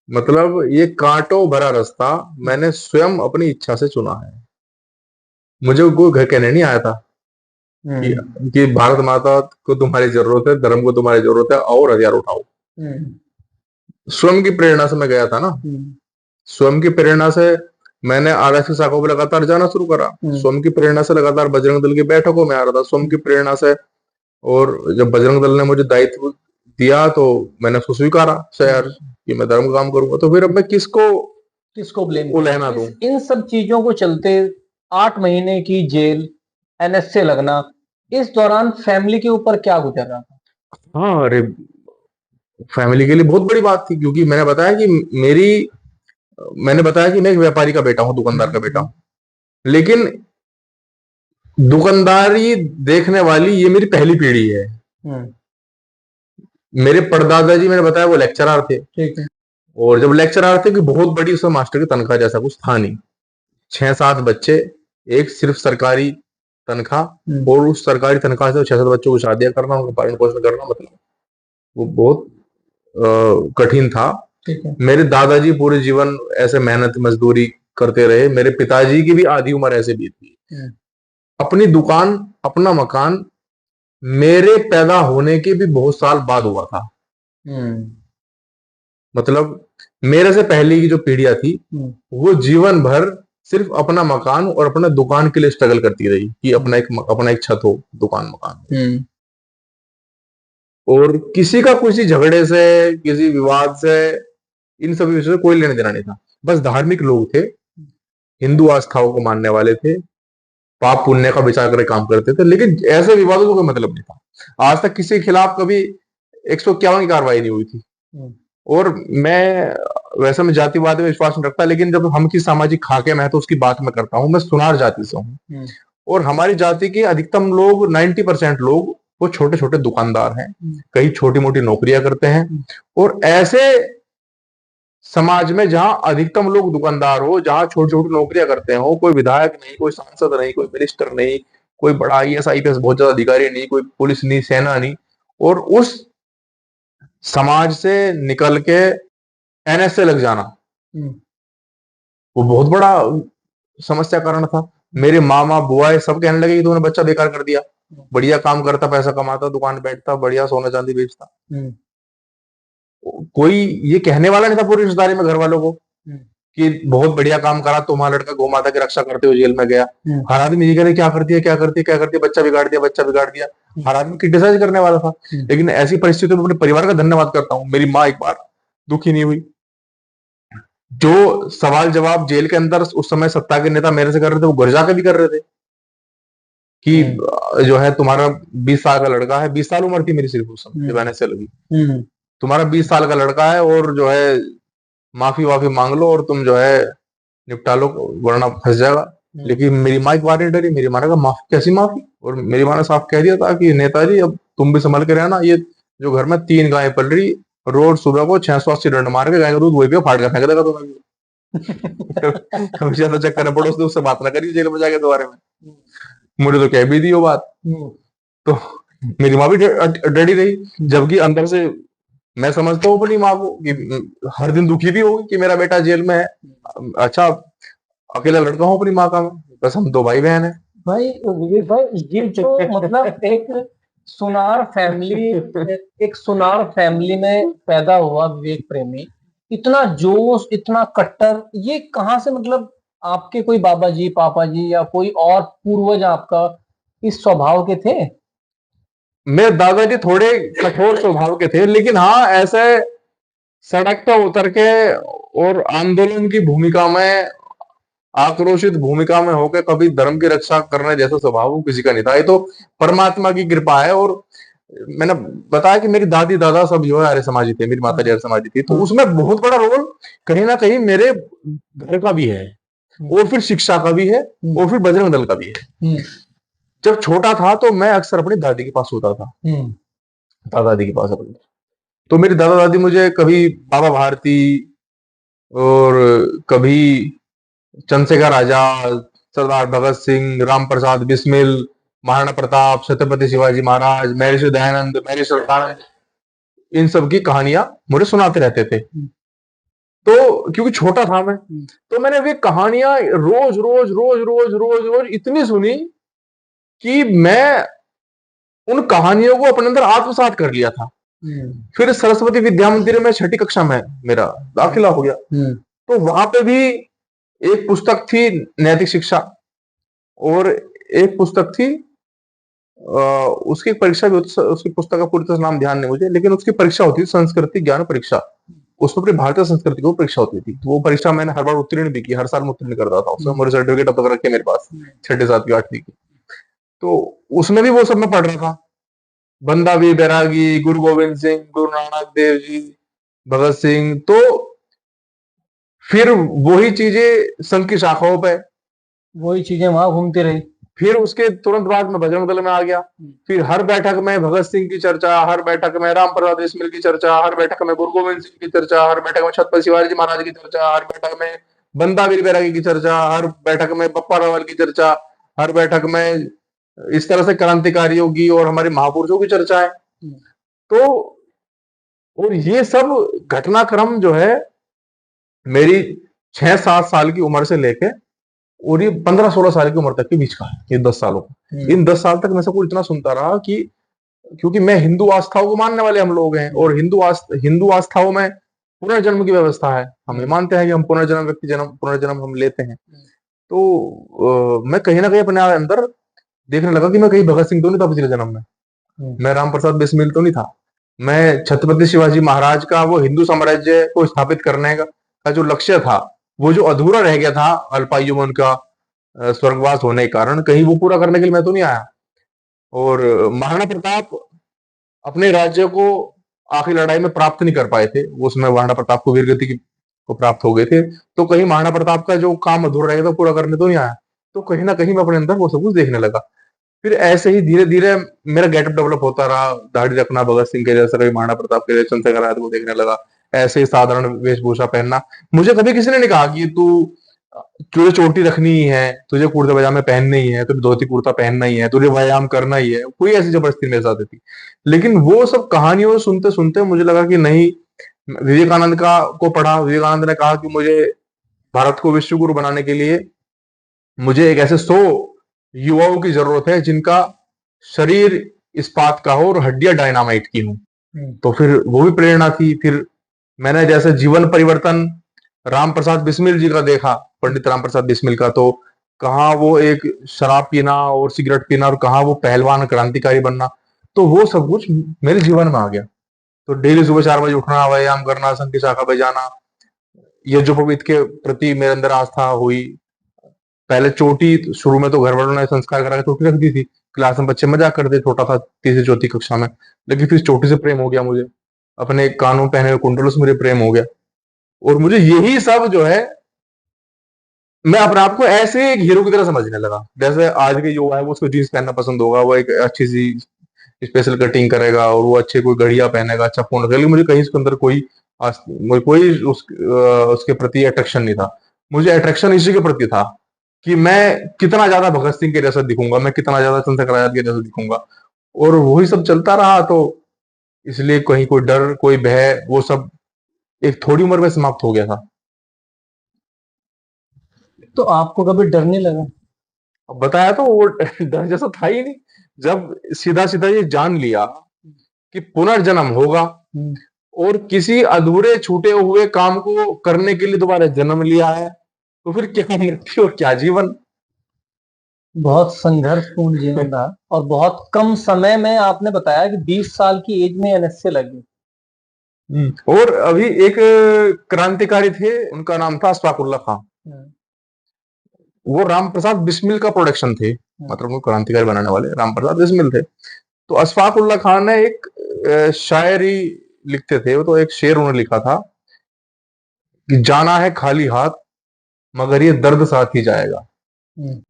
Speaker 2: मतलब ये कांटों भरा रास्ता मैंने स्वयं अपनी इच्छा से चुना है। मुझे कोई घर कहने नहीं आया था कि भारत माता को तुम्हारी जरूरत है, धर्म को तुम्हारी जरूरत है, और हथियार उठाओ। स्वयं की प्रेरणा से मैं गया था ना। स्वयं की प्रेरणा से मैंने आरएस की शाखाओं पर लगातार जाना शुरू करा। स्वयं की प्रेरणा से लगातार बजरंग दल की बैठकों में आ रहा था, स्वयं की प्रेरणा से। और जब बजरंग दल ने मुझे दायित्व दिया तो मैंने उसको स्वीकारा शहर कि मैं धर्म का काम करूंगा। तो फिर अब मैं किसको ब्लेम को लेना दूं?
Speaker 1: इन सब चीजों को चलते 8 महीने की जेल, एनएसए लगना, इस दौरान फैमिली के ऊपर क्या गुजर रहा था?
Speaker 2: हाँ, अरे फैमिली के लिए बहुत बड़ी बात थी, क्योंकि मैंने बताया कि मैं एक व्यापारी का बेटा हूँ, दुकानदार का बेटा हूँ। लेकिन दुकानदारी देखने वाली ये मेरी पहली पीढ़ी है। मेरे परदादा जी, मैंने बताया, वो लेक्चरर थे।
Speaker 1: ठीक है।
Speaker 2: और जब लेक्चरर थे कि बहुत बड़ी उसमें मास्टर की तनख्वाह जैसा कुछ था नहीं। 6-7 बच्चे, एक सिर्फ सरकारी तनख्वाह, और उस सरकारी तनख्वाह से 6-7 बच्चों को शादियां करना, उनका पालन पोषण करना, मतलब वो बहुत कठिन था। मेरे दादाजी पूरे जीवन ऐसे मेहनत मजदूरी करते रहे। मेरे पिताजी की भी आधी उम्र ऐसे बीती। अपनी दुकान, अपना मकान मेरे पैदा होने के भी बहुत साल बाद हुआ था। मतलब मेरे से पहले की जो पीढ़ियां थी वो जीवन भर सिर्फ अपना मकान और अपना दुकान के लिए स्ट्रगल करती रही कि अपना एक छत हो, दुकान मकान। और किसी का किसी झगड़े से, किसी विवाद से, इन सभी विषयों से कोई लेने देना नहीं था। बस धार्मिक लोग थे, हिंदू आस्थाओं को मानने वाले थे, पाप पुण्य का विचार करके काम करते थे, लेकिन ऐसे विवादों को कोई मतलब नहीं था। आज तक किसी के खिलाफ कभी 151 की कार्रवाई नहीं हुई थी। और मैं जातिवाद में विश्वास नहीं रखता, लेकिन जब हम की सामाजिक खाके में है तो उसकी बात मैं करता हूँ। मैं सुनार जाति से हूँ, और हमारी जाति के अधिकतम लोग, 90% लोग, वो छोटे छोटे दुकानदार हैं, कई छोटी मोटी नौकरियां करते हैं। और ऐसे समाज में जहां अधिकतम लोग दुकानदार हो, जहां छोटी छोटी नौकरियां करते हो, कोई विधायक नहीं, कोई सांसद नहीं, कोई मिनिस्टर नहीं, कोई बड़ा आईएएस आईपीएस बहुत ज्यादा अधिकारी नहीं, कोई पुलिस नहीं, सेना नहीं, और उस समाज से निकल के एनएसए लग जाना, वो बहुत बड़ा समस्या कारण था। मेरे मामा बुआ सब कहने लगे कि तूने बच्चा बेकार कर दिया, बढ़िया काम करता, पैसा कमाता, दुकान बैठता, बढ़िया सोना चांदी बेचता। कोई ये कहने वाला नहीं था पूरी रिश्तेदारी में, घर वालों को, कि बहुत बढ़िया काम करा, तुम्हारा लड़का गौ माता की रक्षा करते हुए जेल में गया। हर आदमी ये कह रहे क्या करती है, क्या करती है, क्या करती है, बच्चा बिगाड़ दिया, बच्चा बिगाड़ दिया। हर आदमी क्रिटिसाइज करने वाला था। लेकिन ऐसी परिस्थिति में अपने परिवार का धन्यवाद करता हूँ, मेरी माँ एक बार दुखी नहीं हुई। जो सवाल जवाब जेल के अंदर उस समय सत्ता के नेता मेरे से कर रहे थे, वो घर जाके भी कर रहे थे कि जो है तुम्हारा 20 साल का लड़का है, 20 साल उम्र थी मेरी सिर्फ उस समय जब एनएसए लगी, तुम्हारा 20 साल का लड़का है, और जो है माफी वाफी मांग लो और तुम जो है निपटा लो, वरना फंस जाएगा। लेकिन मेरी माँ एक बार नहीं डरी। मेरी माँ ने कहा माफी, कैसी माफी? और मेरी माँ ने साफ कह दिया था कि नेताजी अब तुम भी संभल के रहना, ये जो घर में 3 गायें पल रही, रोज सुबह को 680 डंड मार के गाय का दूध वही पे फाड़ कर फेंक देगा तुम्हें। कभी ज्यादा चक्कर में पड़ो, उससे बात ना करिए जेल में जाके दोबारा में। मुझे तो कह भी दी वो बात। तो मेरी माँ भी डरी रही, जबकि अंदर से मैं समझता हूँ अपनी माँ को कि हर दिन दुखी भी होगी कि मेरा बेटा जेल में है। अच्छा, अकेला लड़का हूँ अपनी माँ का मैं, बस हम दो भाई बहन है।
Speaker 1: भाई विवेक भाई, ये तो मतलब एक सुनार फैमिली, एक सुनार फैमिली में पैदा हुआ विवेक प्रेमी, इतना जोश, इतना कट्टर, ये कहाँ से, मतलब आपके कोई बाबा जी, पापा जी या कोई और पूर्वज आपका इस स्वभाव के थे?
Speaker 2: मेरे दादाजी थोड़े कठोर स्वभाव के थे, लेकिन हाँ ऐसे सड़क पर उतर के और आंदोलन की भूमिका में, आक्रोशित भूमिका में होकर कभी धर्म की रक्षा करने जैसा स्वभाव वो किसी का नहीं था। ये तो परमात्मा की कृपा है। और मैंने बताया कि मेरी दादी दादा सब जो है आर्य समाजी थे, मेरी माता जी आर्य समाजी थी, तो उसमें बहुत बड़ा रोल कहीं ना कहीं मेरे घर का भी है, और फिर शिक्षा का भी है, और फिर बजरंग दल का भी है। जब छोटा था तो मैं अक्सर अपनी दादी के पास होता था, दादा दादी के पास अपनी। तो मेरी दादा दादी मुझे कभी बाबा भारती और कभी चंद्रशेखर आजाद, सरदार भगत सिंह, राम प्रसाद बिस्मिल, महाराणा प्रताप, छत्रपति शिवाजी महाराज, महर्षि दयानंद, महर्षि दयानंद, इन सब की कहानियां मुझे सुनाते रहते थे। तो क्योंकि छोटा था मैं, तो मैंने वे कहानियां रोज रोज रोज रोज रोज रोज इतनी सुनी कि मैं उन कहानियों को अपने अंदर आत्मसात कर लिया था। फिर सरस्वती विद्या मंदिर में छठी कक्षा में मेरा दाखिला हो गया, तो वहां पे भी एक पुस्तक थी नैतिक शिक्षा, और एक पुस्तक थी उसकी परीक्षा भी होती, उसकी पुस्तक का पूरी तरह नाम ध्यान नहीं मुझे, लेकिन उसकी परीक्षा होती थी संस्कृति ज्ञान परीक्षा। उसमें पूरी भारतीय संस्कृति की परीक्षा होती थी। तो वो परीक्षा मैंने हर बार उत्तीर्ण भी की, हर साल मैं उत्तीर्ण करता था उसमें, मेरे सर्टिफिकेट अब तक रखे मेरे पास, 6ठी 7वीं 8वीं की। तो उसमें भी वो सब मैं पढ़ रहा था, बंदा भी बैरागी, गुरु गोविंद सिंह, गुरु नानक देव जी, भगत सिंह। तो फिर वही चीजें संघ की शाखाओं पे, वही चीजें वहां घूमती रही। फिर उसके तुरंत बाद मैं बजरंग दल में आ गया। फिर हर बैठक में भगत सिंह की चर्चा, हर बैठक में राम प्रसाद बिस्मिल की चर्चा, हर बैठक में गुरु गोविंद सिंह की चर्चा, हर बैठक में छत्रपति शिवाजी महाराज की चर्चा, हर बैठक में बंदा वीर बैरागी की चर्चा, हर बैठक में बप्पा रावल की चर्चा, हर बैठक में इस तरह से क्रांतिकारियों की और हमारे महापुरुषों की चर्चा है। तो और ये सब घटनाक्रम जो है मेरी 6-7 साल की उम्र से लेके और ये 15-16 साल की उम्र तक के बीच का है, ये 10 सालों का। इन 10 साल तक मैं सबको इतना सुनता रहा कि, क्योंकि मैं हिंदू आस्थाओं को मानने वाले हम लोग हैं, और हिंदू आस्थाओं में पुनर्जन्म की व्यवस्था है। हम ये मानते हैं कि हम पुनर्जन्म हम लेते हैं। तो मैं कहीं ना कहीं अपने अंदर देखने लगा कि मैं कहीं भगत सिंह तो नहीं था पिछले जन्म में, मैं राम प्रसाद बिस्मिल तो नहीं था, मैं छत्रपति शिवाजी महाराज का वो हिंदू साम्राज्य को स्थापित करने का जो लक्ष्य था, वो जो अधूरा रह गया था अल्पायु में उनका स्वर्गवास होने के कारण, कहीं वो पूरा करने के लिए मैं तो नहीं आया। और महाराणा प्रताप अपने राज्य को आखिरी लड़ाई में प्राप्त नहीं कर पाए थे, उसमें महाराणा प्रताप को वीरगति को प्राप्त हो गए थे, तो कहीं महाराणा प्रताप का जो काम अधूरा रह गया था पूरा करने तो नहीं आया। तो कहीं ना कहीं मैं अपने अंदर वो सब कुछ देखने लगा। फिर ऐसे ही धीरे धीरे मेरा गेटअप डेवलप होता रहा, दाढ़ी रखना भगत सिंह के जैसा, कभी महाराणा प्रताप के जैसे, चंद्रशेखर आजाद को देखने लगा, ऐसे ही साधारण वेशभूषा पहनना। मुझे कभी किसी ने नहीं कहा कि तुझे चोटी रखनी ही है, तुझे कुर्ते पजामे पहनने ही है, तुझे धोती कुर्ता पहनना ही है, तुझे व्यायाम करना ही है, कोई ऐसी जबरदस्ती मेरे साथ थी। लेकिन वो सब कहानियों सुनते सुनते मुझे लगा कि नहीं, विवेकानंद का को पढ़ा। विवेकानंद ने कहा कि मुझे भारत को विश्व गुरु बनाने के लिए मुझे एक ऐसे 100 युवाओं की जरूरत है जिनका शरीर इस्पात का हो और हड्डियां डायनामाइट की हो। तो फिर वो भी प्रेरणा थी। फिर मैंने जैसे जीवन परिवर्तन राम प्रसाद बिस्मिल जी का देखा, पंडित राम प्रसाद बिस्मिल का, तो कहाँ वो एक शराब पीना और सिगरेट पीना, और कहाँ वो पहलवान क्रांतिकारी बनना, तो वो सब कुछ मेरे जीवन में आ गया। तो डेली सुबह 4 बजे उठना, व्यायाम करना, संघ की शाखा पे जाना, यज्ञोपवीत के प्रति मेरे अंदर आस्था हुई। पहले चोटी, शुरू में तो घर वालों ने संस्कार करा के चोटी रख दी थी, क्लास में बच्चे मजाक करते, छोटा था 3री-4थी कक्षा में, लेकिन फिर चोटी से प्रेम हो गया मुझे, अपने कानों में पहने हुए कुंडलों से मुझे प्रेम हो गया। और मुझे यही सब जो है, मैं अपने आप को ऐसे एक हीरो की तरह समझने लगा। जैसे आज के युवा है वो उसको जीन्स पहनना पसंद होगा, वो एक अच्छी सी स्पेशल कटिंग करेगा, और वो अच्छे कोई घड़िया पहनेगा, अच्छा फोन रखेगा, लेकिन मुझे कहीं उसके अंदर मुझे कोई उसके प्रति अट्रैक्शन नहीं था। मुझे अट्रैक्शन इसी के प्रति था कि मैं कितना ज्यादा भगत सिंह के जैसा दिखूंगा, मैं कितना ज्यादा चंद्रशेखर आजाद के जैसा दिखूंगा। और वही सब चलता रहा, तो इसलिए कहीं कोई डर, कोई भय, वो सब एक थोड़ी उम्र में समाप्त हो गया था।
Speaker 1: तो आपको कभी डर नहीं लगा?
Speaker 2: अब बताया तो वो डर जैसा था ही नहीं। जब सीधा सीधा ये जान लिया कि पुनर्जन्म होगा और किसी अधूरे छूटे हुए काम को करने के लिए दोबारा जन्म लिया है, तो फिर क्या मृत्यु और क्या जीवन।
Speaker 1: बहुत संघर्षपूर्ण जीवन रहा और बहुत कम समय में आपने बताया कि 20 साल की एज में एनएसए लगी।
Speaker 2: और अभी एक क्रांतिकारी थे, उनका नाम था अशफाकुल्ला खां। वो राम प्रसाद बिस्मिल का प्रोडक्शन थे, मतलब वो क्रांतिकारी बनाने वाले राम प्रसाद बिस्मिल थे। तो अशफाकुल्ला खान ने एक शायरी लिखते थे, वो तो एक शेर उन्होंने लिखा था कि जाना है खाली हाथ मगर ये दर्द साथ ही जाएगा।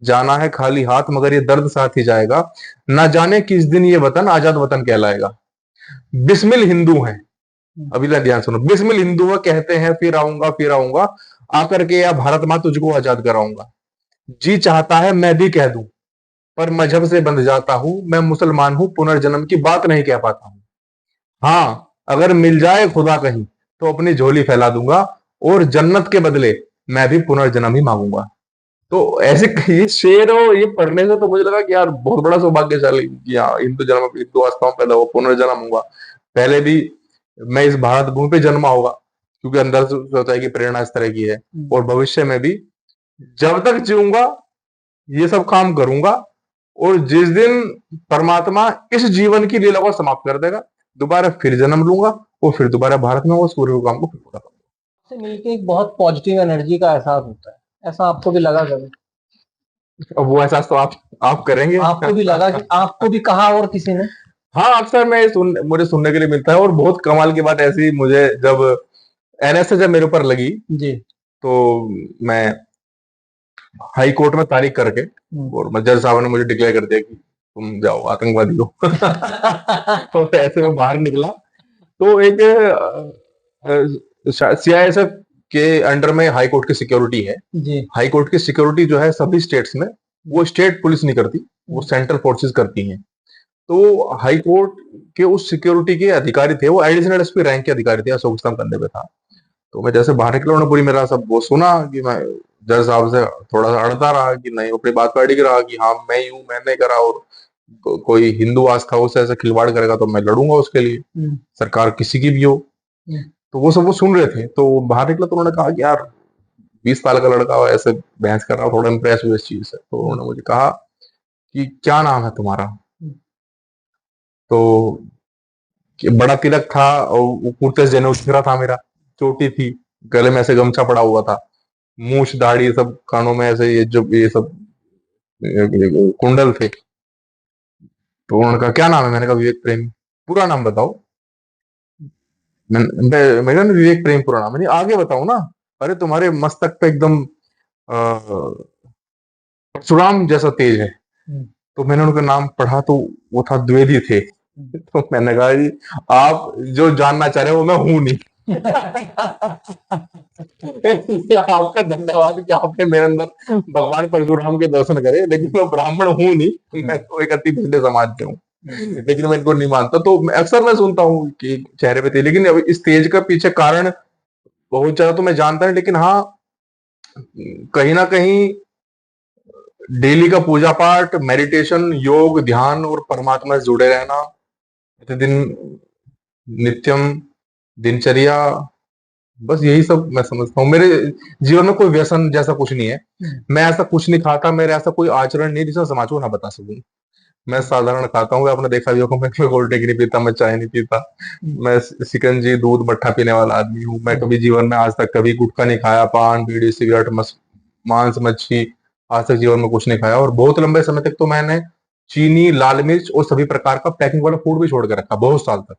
Speaker 2: जाना है खाली हाथ मगर ये दर्द साथ ही जाएगा, ना जाने किस दिन ये वतन आजाद वतन कहलाएगा। बिस्मिल हिंदू है, अभी ध्यान सुनो, बिस्मिल हिंदू है, कहते हैं फिर आऊंगा, आकर के या भारत माँ तुझको आजाद कराऊंगा। जी चाहता है मैं भी कह दूं, पर मजहब से बंध जाता हूं, मैं मुसलमान हूं, पुनर्जन्म की बात नहीं कह पाता हूं। हाँ, अगर मिल जाए खुदा कहीं तो अपनी झोली फैला दूंगा, और जन्नत के बदले मैं भी पुनर्जन्म ही मांगूंगा। तो ऐसे ये शेर और ये पढ़ने से तो मुझे लगा कि यार बहुत बड़ा सौभाग्यशाली कि हाँ, हिंदू जन्म, हिंदू आस्था में पैदा हुआ, पुनर्जन्म होगा। पहले भी मैं इस भारत भूमि पे जन्मा होगा, क्योंकि अंदर से होता है कि प्रेरणा इस तरह की है। और भविष्य में भी जब तक जीऊंगा ये सब काम करूंगा, और जिस दिन परमात्मा इस जीवन की लीला को समाप्त कर देगा, दोबारा फिर जन्म लूंगा, और फिर दोबारा भारत में वो सूर्य काम को फिर पूरा करूंगा।
Speaker 1: से मिलके एक बहुत पॉजिटिव एनर्जी का एहसास होता है, ऐसा आपको भी लगा कभी?
Speaker 2: अब वो एहसास तो आप करेंगे।
Speaker 1: आपको भी लगा कि आपको भी कहा और किसी ने?
Speaker 2: हाँ, अक्सर मुझे सुनने के लिए मिलता है। और बहुत कमाल की बात ऐसी, मुझे जब एनएसए जब मेरे ऊपर लगी,
Speaker 1: जी।
Speaker 2: तो मैं हाई कोर्ट में तारीख करके, और जज साहब ने मुझे डिक्लेयर कर दिया कि तुम जाओ, आतंकवादी हो। तो ऐसे में बाहर निकला, तो एक सीआईएसएफ के अंडर में हाई कोर्ट की सिक्योरिटी है। जी। हाई कोर्ट की सिक्योरिटी जो है सभी स्टेट्स में, वो स्टेट पुलिस नहीं करती, वो सेंट्रल फोर्सेस करती हैं। तो हाई कोर्ट के उस सिक्योरिटी के अधिकारी थे, वो एडिशनल एसपी रैंक के अधिकारी थे, अशोक स्तंभ कंधे पे था। तो मैं जैसे बाहर निकला, उन्होंने पूरी मेरा सब वो सुना कि मैं जज साहब से थोड़ा सा अड़ता रहा कि नहीं, अपनी बात पर अड़िग रहा कि हाँ मैं ही हूँ, मैंने करा, और कोई हिंदू आस्थाओं से ऐसे खिलवाड़ करेगा तो मैं लड़ूंगा उसके लिए, सरकार किसी की भी हो। तो वो सब वो सुन रहे थे। तो बाहर निकला तो उन्होंने कहा कि यार 20 साल का लड़का ऐसे बहस कर रहा हूँ, थोड़ा इम्प्रेस हुए इस चीज से। तो उन्होंने मुझे कहा कि क्या नाम है तुम्हारा? तो बड़ा तिलक था, और वो कुर्ते से जनेऊ छिरा था मेरा, चोटी थी, गले में ऐसे गमछा पड़ा हुआ था, मूछ दाढ़ी सब, कानों में ऐसे ये सब कुंडल थे। तो उन्होंने कहा क्या नाम है? मैंने कहा विवेक प्रेमी। पूरा नाम बताओ। मेरा ना विवेक प्रेम पूरा नाम है। नहीं, आगे बताओ ना। अरे तुम्हारे मस्तक पे एकदम परशुराम जैसा तेज है। तो मैंने उनका नाम पढ़ा, तो वो था द्विवेदी थे। तो मैंने कहा जी, आप जो जानना चाह रहे हो वो मैं हूं नहीं। आपका धन्यवाद कि आपने मेरे अंदर भगवान परशुराम के दर्शन करे, लेकिन मैं ब्राह्मण हूं नहीं, मैं तो एक अति पिछले समाज से हूँ। लेकिन मैं इनको नहीं मानता। तो अक्सर मैं सुनता हूँ कि चेहरे पे थे, लेकिन अब इस तेज का पीछे कारण बहुत ज्यादा तो मैं जानता नहीं, लेकिन हाँ, कहीं ना कहीं डेली का पूजा पाठ, मेडिटेशन, योग, ध्यान और परमात्मा से जुड़े रहना, प्रतिदिन नित्यम दिनचर्या, बस यही सब मैं समझता हूँ। मेरे जीवन में कोई व्यसन जैसा कुछ नहीं है। मैं ऐसा कुछ नहीं खाता, मेरा ऐसा कोई आचरण नहीं जिसे समाज को ना बता सकूं। मैं साधारण खाता हूँ, आपने देखा भी होगा, मैं कोल्ड ड्रिंक नहीं पीता, मैं चाय नहीं पीता, मैं शिकंजी दूध मट्ठा पीने वाला आदमी हूँ। मैं कभी जीवन में आज तक कभी गुटखा नहीं खाया, पान बीड़ी सिगरेट मांस मच्छी, आज तक जीवन में कुछ नहीं खाया। और बहुत लंबे समय तक तो मैंने चीनी, लाल मिर्च और सभी प्रकार का पैकिंग वाला फूड भी छोड़ के रखा बहुत साल तक।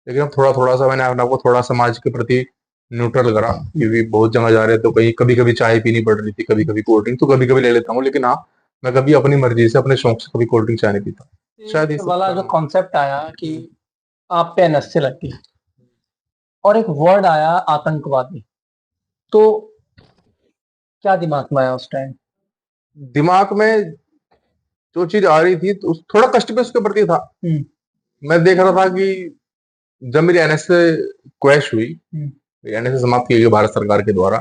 Speaker 2: लेकिन अब थोड़ा थोड़ा सा मैंने अपने आप को थोड़ा समाज के प्रति न्यूट्रल करा, क्योंकि बहुत जगह जा रहे तो कहीं कभी कभी चाय पीनी पड़ रही थी, कभी कभी कोल्ड ड्रिंक तो कभी कभी ले लेता हूँ, लेकिन हाँ, मैं कभी अपनी मर्जी से अपने शौक से कभी कोल्ड ड्रिंक चाय नहीं पीता। शायद
Speaker 1: ये वाला जो कॉन्सेप्ट आया कि आप पे एनएसए लगी और एक वर्ड आया आतंकवादी, तो क्या दिमाग में आया उस टाइम?
Speaker 2: दिमाग में जो चीज आ रही थी तो थोड़ा कष्ट भी उसके प्रति था। मैं देख रहा था कि जब मेरी एनएसए क्वैश हुई, एनएसए समाप्त की गई भारत सरकार के द्वारा,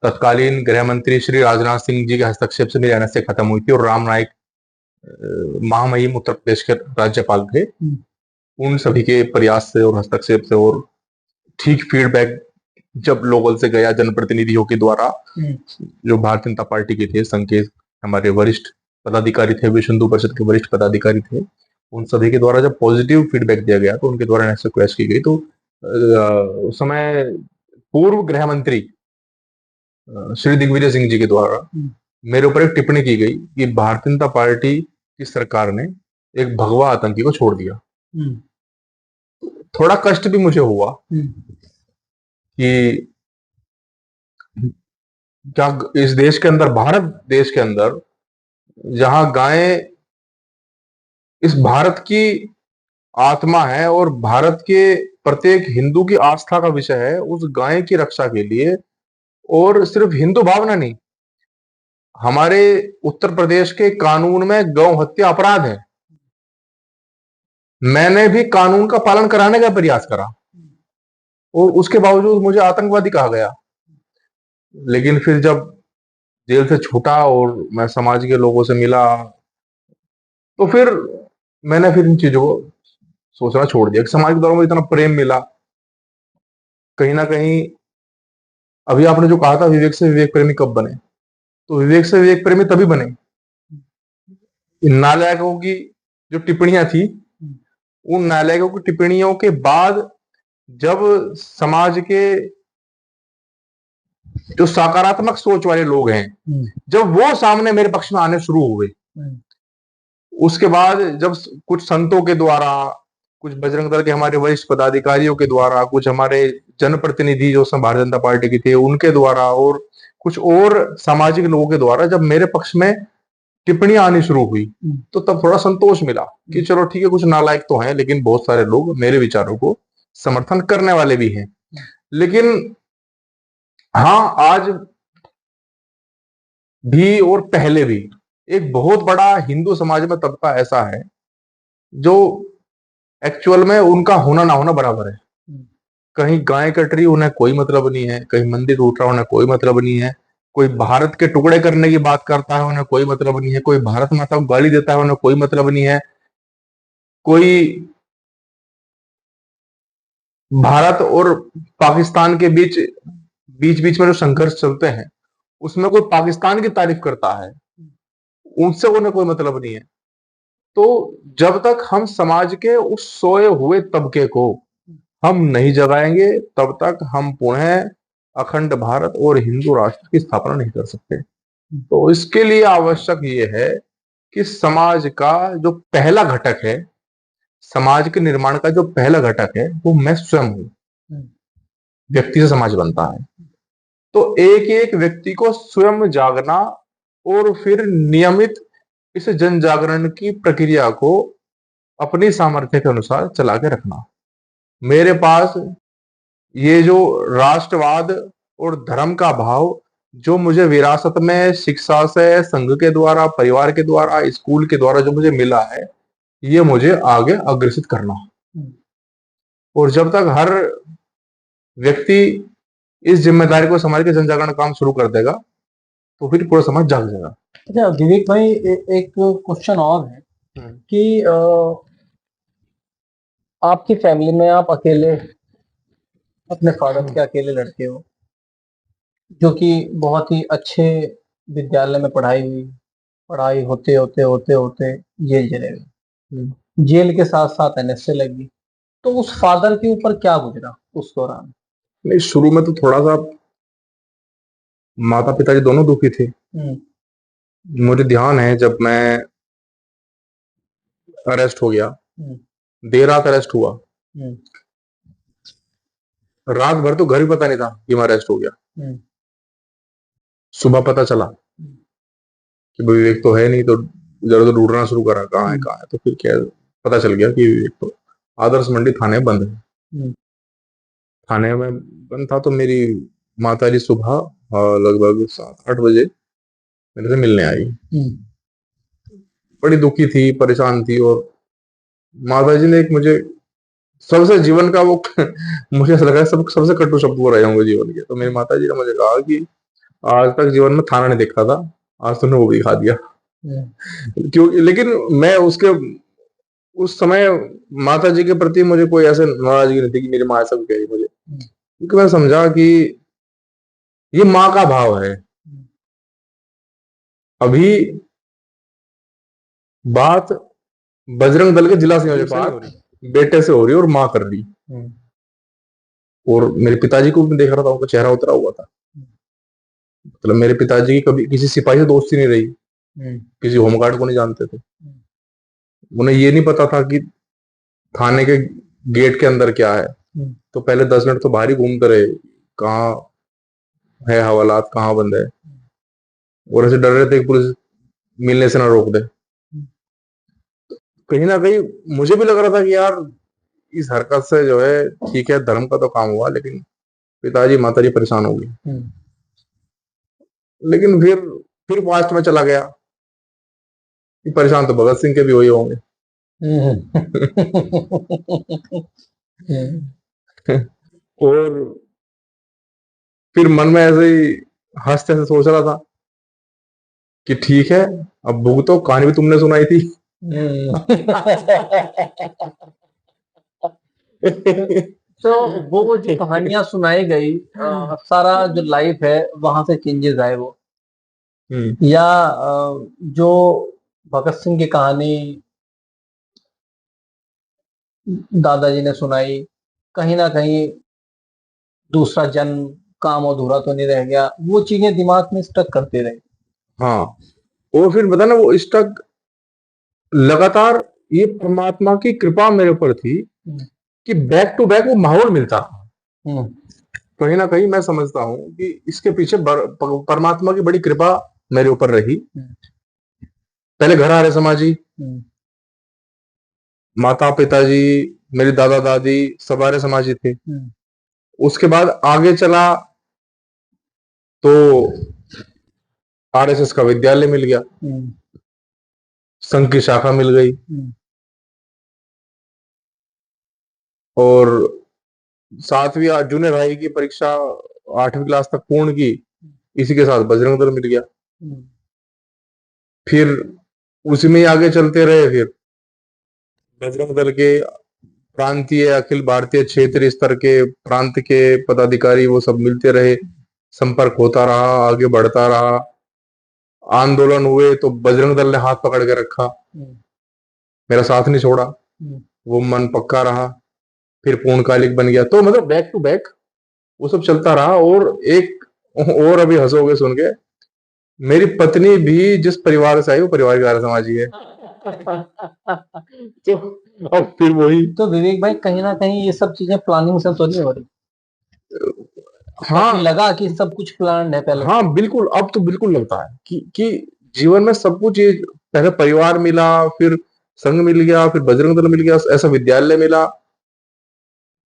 Speaker 2: तत्कालीन गृह मंत्री श्री राजनाथ सिंह जी के हस्तक्षेप से मेरी एनएसए खत्म हुई थी और राम नाईक महामहिम उत्तर प्रदेश के राज्यपाल थे। उन सभी के प्रयास से और हस्तक्षेप से और ठीक फीडबैक जब लोकल से गया जनप्रतिनिधियों के द्वारा, जो भारतीय जनता पार्टी के थे, संघ के हमारे वरिष्ठ पदाधिकारी थे, विश्व हिंदू परिषद के वरिष्ठ पदाधिकारी थे, उन सभी के द्वारा जब पॉजिटिव फीडबैक दिया गया तो उनके द्वारा एनएसए क्वैश की गई। तो उस समय पूर्व गृह मंत्री श्री दिग्विजय सिंह जी के द्वारा मेरे ऊपर एक टिप्पणी की गई कि भारतीय जनता पार्टी की सरकार ने एक भगवा आतंकी को छोड़ दिया। थोड़ा कष्ट भी मुझे हुआ कि क्या इस देश के अंदर, भारत देश के अंदर, जहां गायें इस भारत की आत्मा है और भारत के प्रत्येक हिंदू की आस्था का विषय है, उस गाय की रक्षा के लिए, और सिर्फ हिंदू भावना नहीं, हमारे उत्तर प्रदेश के कानून में गौ हत्या अपराध है। मैंने भी कानून का पालन कराने का प्रयास करा और उसके बावजूद मुझे आतंकवादी कहा गया। लेकिन फिर जब जेल से छूटा और मैं समाज के लोगों से मिला तो फिर मैंने फिर इन चीजों को सोचना छोड़ दिया कि समाज के द्वारा मुझे इतना प्रेम मिला, कहीं ना कहीं। अभी आपने जो कहा था विवेक से विवेक प्रेमी कब बने, तो विवेक से विवेक प्रेमी तभी बने, इन नालायकों की जो टिप्पणियां थी, उन नालायकों की टिप्पणियों के बाद जब समाज के जो सकारात्मक सोच वाले लोग हैं, जब वो सामने मेरे पक्ष में आने शुरू हुए, उसके बाद जब कुछ संतों के द्वारा, कुछ बजरंग दल के हमारे वरिष्ठ पदाधिकारियों के द्वारा, कुछ हमारे जनप्रतिनिधि जो भारतीय जनता पार्टी के थे उनके द्वारा, और कुछ और सामाजिक लोगों के द्वारा जब मेरे पक्ष में टिप्पणियां आनी शुरू हुई, तो तब थोड़ा संतोष मिला कि चलो ठीक है, कुछ नालायक तो हैं लेकिन बहुत सारे लोग मेरे विचारों को समर्थन करने वाले भी हैं। लेकिन हाँ, आज भी और पहले भी एक बहुत बड़ा हिंदू समाज में तबका ऐसा है जो एक्चुअल में उनका होना ना होना बराबर है। कहीं गाय कट रही उन्हें कोई मतलब नहीं है, कहीं मंदिर टूट रहा उन्हें कोई मतलब नहीं है, कोई भारत के टुकड़े करने की बात करता है उन्हें कोई मतलब नहीं है, कोई भारत माता को गाली देता है उन्हें कोई मतलब नहीं है, कोई भारत और पाकिस्तान के बीच बीच बीच में जो संघर्ष चलते हैं उसमें कोई पाकिस्तान की तारीफ करता है, उनसे उन्हें कोई मतलब नहीं है। तो जब तक हम समाज के उस सोए हुए तबके को हम नहीं जगाएंगे तब तक हम पुनः अखंड भारत और हिंदू राष्ट्र की स्थापना नहीं कर सकते। तो इसके लिए आवश्यक ये है कि समाज का जो पहला घटक है, समाज के निर्माण का जो पहला घटक है वो मैं स्वयं हूं। व्यक्ति से समाज बनता है, तो एक एक व्यक्ति को स्वयं जागना और फिर नियमित इस जन जागरण की प्रक्रिया को अपनी सामर्थ्य के अनुसार चला के रखना। मेरे पास ये जो राष्ट्रवाद और धर्म का भाव जो मुझे विरासत में शिक्षा से, संघ के द्वारा, परिवार के द्वारा, स्कूल के द्वारा जो मुझे मिला है, ये मुझे आगे अग्रसित करना। और जब तक हर व्यक्ति इस जिम्मेदारी को समाज के जन जागरण काम शुरू कर देगा तो फिर पूरा समाज जाग जाएगा।
Speaker 1: अच्छा विवेक भाई, एक क्वेश्चन और है कि आपकी फैमिली में आप अकेले, अपने फादर के अकेले लड़के हो जो कि बहुत ही अच्छे विद्यालय में पढ़ाई होते होते होते होते जेल चले गए, जेल के साथ साथ एनएसए लगी, तो उस फादर के ऊपर क्या गुजरा उस दौरान?
Speaker 2: नहीं, शुरू में तो थोड़ा सा माता पिता जी दोनों दुखी थे। मुझे ध्यान है जब मैं अरेस्ट हो गया, देर रात अरेस्ट हुआ, रात भर तो घर ही पता नहीं था कि मैं अरेस्ट हो गया। सुबह पता चला कि विवेक तो है नहीं, तो इधर उधर ढूंढना शुरू करा कहाँ है कहाँ है, तो फिर क्या पता चल गया कि विवेक तो आदर्श मंडी थाने बंद है। थाने में बंद था, तो मेरी माता जी सुबह लगभग 7-8 बजे मेरे से मिलने आई। बड़ी दुखी थी, परेशान थी, और माता जी ने एक मुझे सबसे जीवन का वो मुझे ऐसा लगा सबसे कटु शब्द वो रहे होंगे जीवन के। तो मेरी माता जी ने मुझे कहा कि आज तक जीवन में थाना नहीं देखा था, आज तुमने वो भी दिखा दिया। क्यों? लेकिन मैं उसके उस समय माता जी के प्रति मुझे कोई ऐसे नाराजगी नहीं थी कि मेरी माँ ऐसा कह रही मुझे, क्योंकि मैं समझा कि ये माँ का भाव है। अभी बात बजरंग दल के जिला संयोजक बेटे से हो रही है और माँ कर रही। और मेरे पिताजी को भी देख रहा था, उनका चेहरा उतरा हुआ था। मतलब मेरे पिताजी की कभी किसी सिपाही से दोस्ती नहीं रही, किसी होमगार्ड को नहीं जानते थे। उन्हें ये नहीं पता था कि थाने के गेट के अंदर क्या है। तो पहले 10 मिनट तो बाहर ही घूमते रहे, कहाँ है हवालात, कहाँ बंद है, और ऐसे डर रहे थे कि पुलिस मिलने से ना रोक दे। कहीं ना कहीं मुझे भी लग रहा था कि यार इस हरकत से जो है, ठीक है धर्म का तो काम हुआ, लेकिन पिताजी माताजी परेशान हो गई। लेकिन फिर पास्ट में चला गया कि परेशान तो भगत सिंह के भी वही होंगे। और फिर मन में ऐसे ही हंसते हंसते सोच रहा था कि ठीक है, अब भुगतो, कहानी भी तुमने सुनाई थी।
Speaker 1: तो वो जो कहानियां सुनाई गई, सारा जो लाइफ है वहां से चेंजेस आए वो, या जो भगत सिंह की कहानी दादाजी ने सुनाई, कहीं ना कहीं दूसरा जन्म, काम अधूरा तो नहीं रह गया, वो चीजें दिमाग में स्टक करते रहे।
Speaker 2: हाँ, और फिर बता ना, वो स्टक लगातार, ये परमात्मा की कृपा मेरे ऊपर थी कि बैक टू बैक वो माहौल मिलता। कहीं ना कहीं मैं समझता हूँ कि इसके पीछे परमात्मा की बड़ी कृपा मेरे ऊपर रही। पहले घर आ रहे समाजी, माता पिताजी, मेरे दादा दादी सब आर्य समाजी थे। उसके बाद आगे चला तो आरएसएस का विद्यालय मिल गया, संघ की शाखा मिल गई, और 7वीं जूनियर हाई की परीक्षा 8वीं क्लास तक पूर्ण की, इसी के साथ बजरंग दल मिल गया। फिर उसी में ही आगे चलते रहे। फिर बजरंग दल के प्रांतीय, अखिल भारतीय, क्षेत्रीय स्तर के प्रांत के पदाधिकारी वो सब मिलते रहे, संपर्क होता रहा, आगे बढ़ता रहा। आंदोलन हुए तो बजरंग दल ने हाथ पकड़ के रखा, मेरा साथ नहीं छोड़ा, वो मन पक्का रहा। फिर पूर्णकालिक बन गया। तो मतलब बैक टू बैक वो सब चलता रहा। और एक और अभी हंसोगे सुन के, मेरी पत्नी भी जिस परिवार से आई वो परिवार की समाजी है। तो अब फिर वही।
Speaker 1: तो विवेक भाई, कहीं ना कहीं ये सब चीजें प्लानिंग से तो नहीं हो रही?
Speaker 2: हाँ,
Speaker 1: लगा कि सब कुछ प्लान है पहले?
Speaker 2: हाँ बिल्कुल, अब तो बिल्कुल लगता है कि जीवन में सब कुछ, ये पहले परिवार मिला, फिर संघ मिल गया, फिर बजरंग दल मिल गया, ऐसा विद्यालय मिला।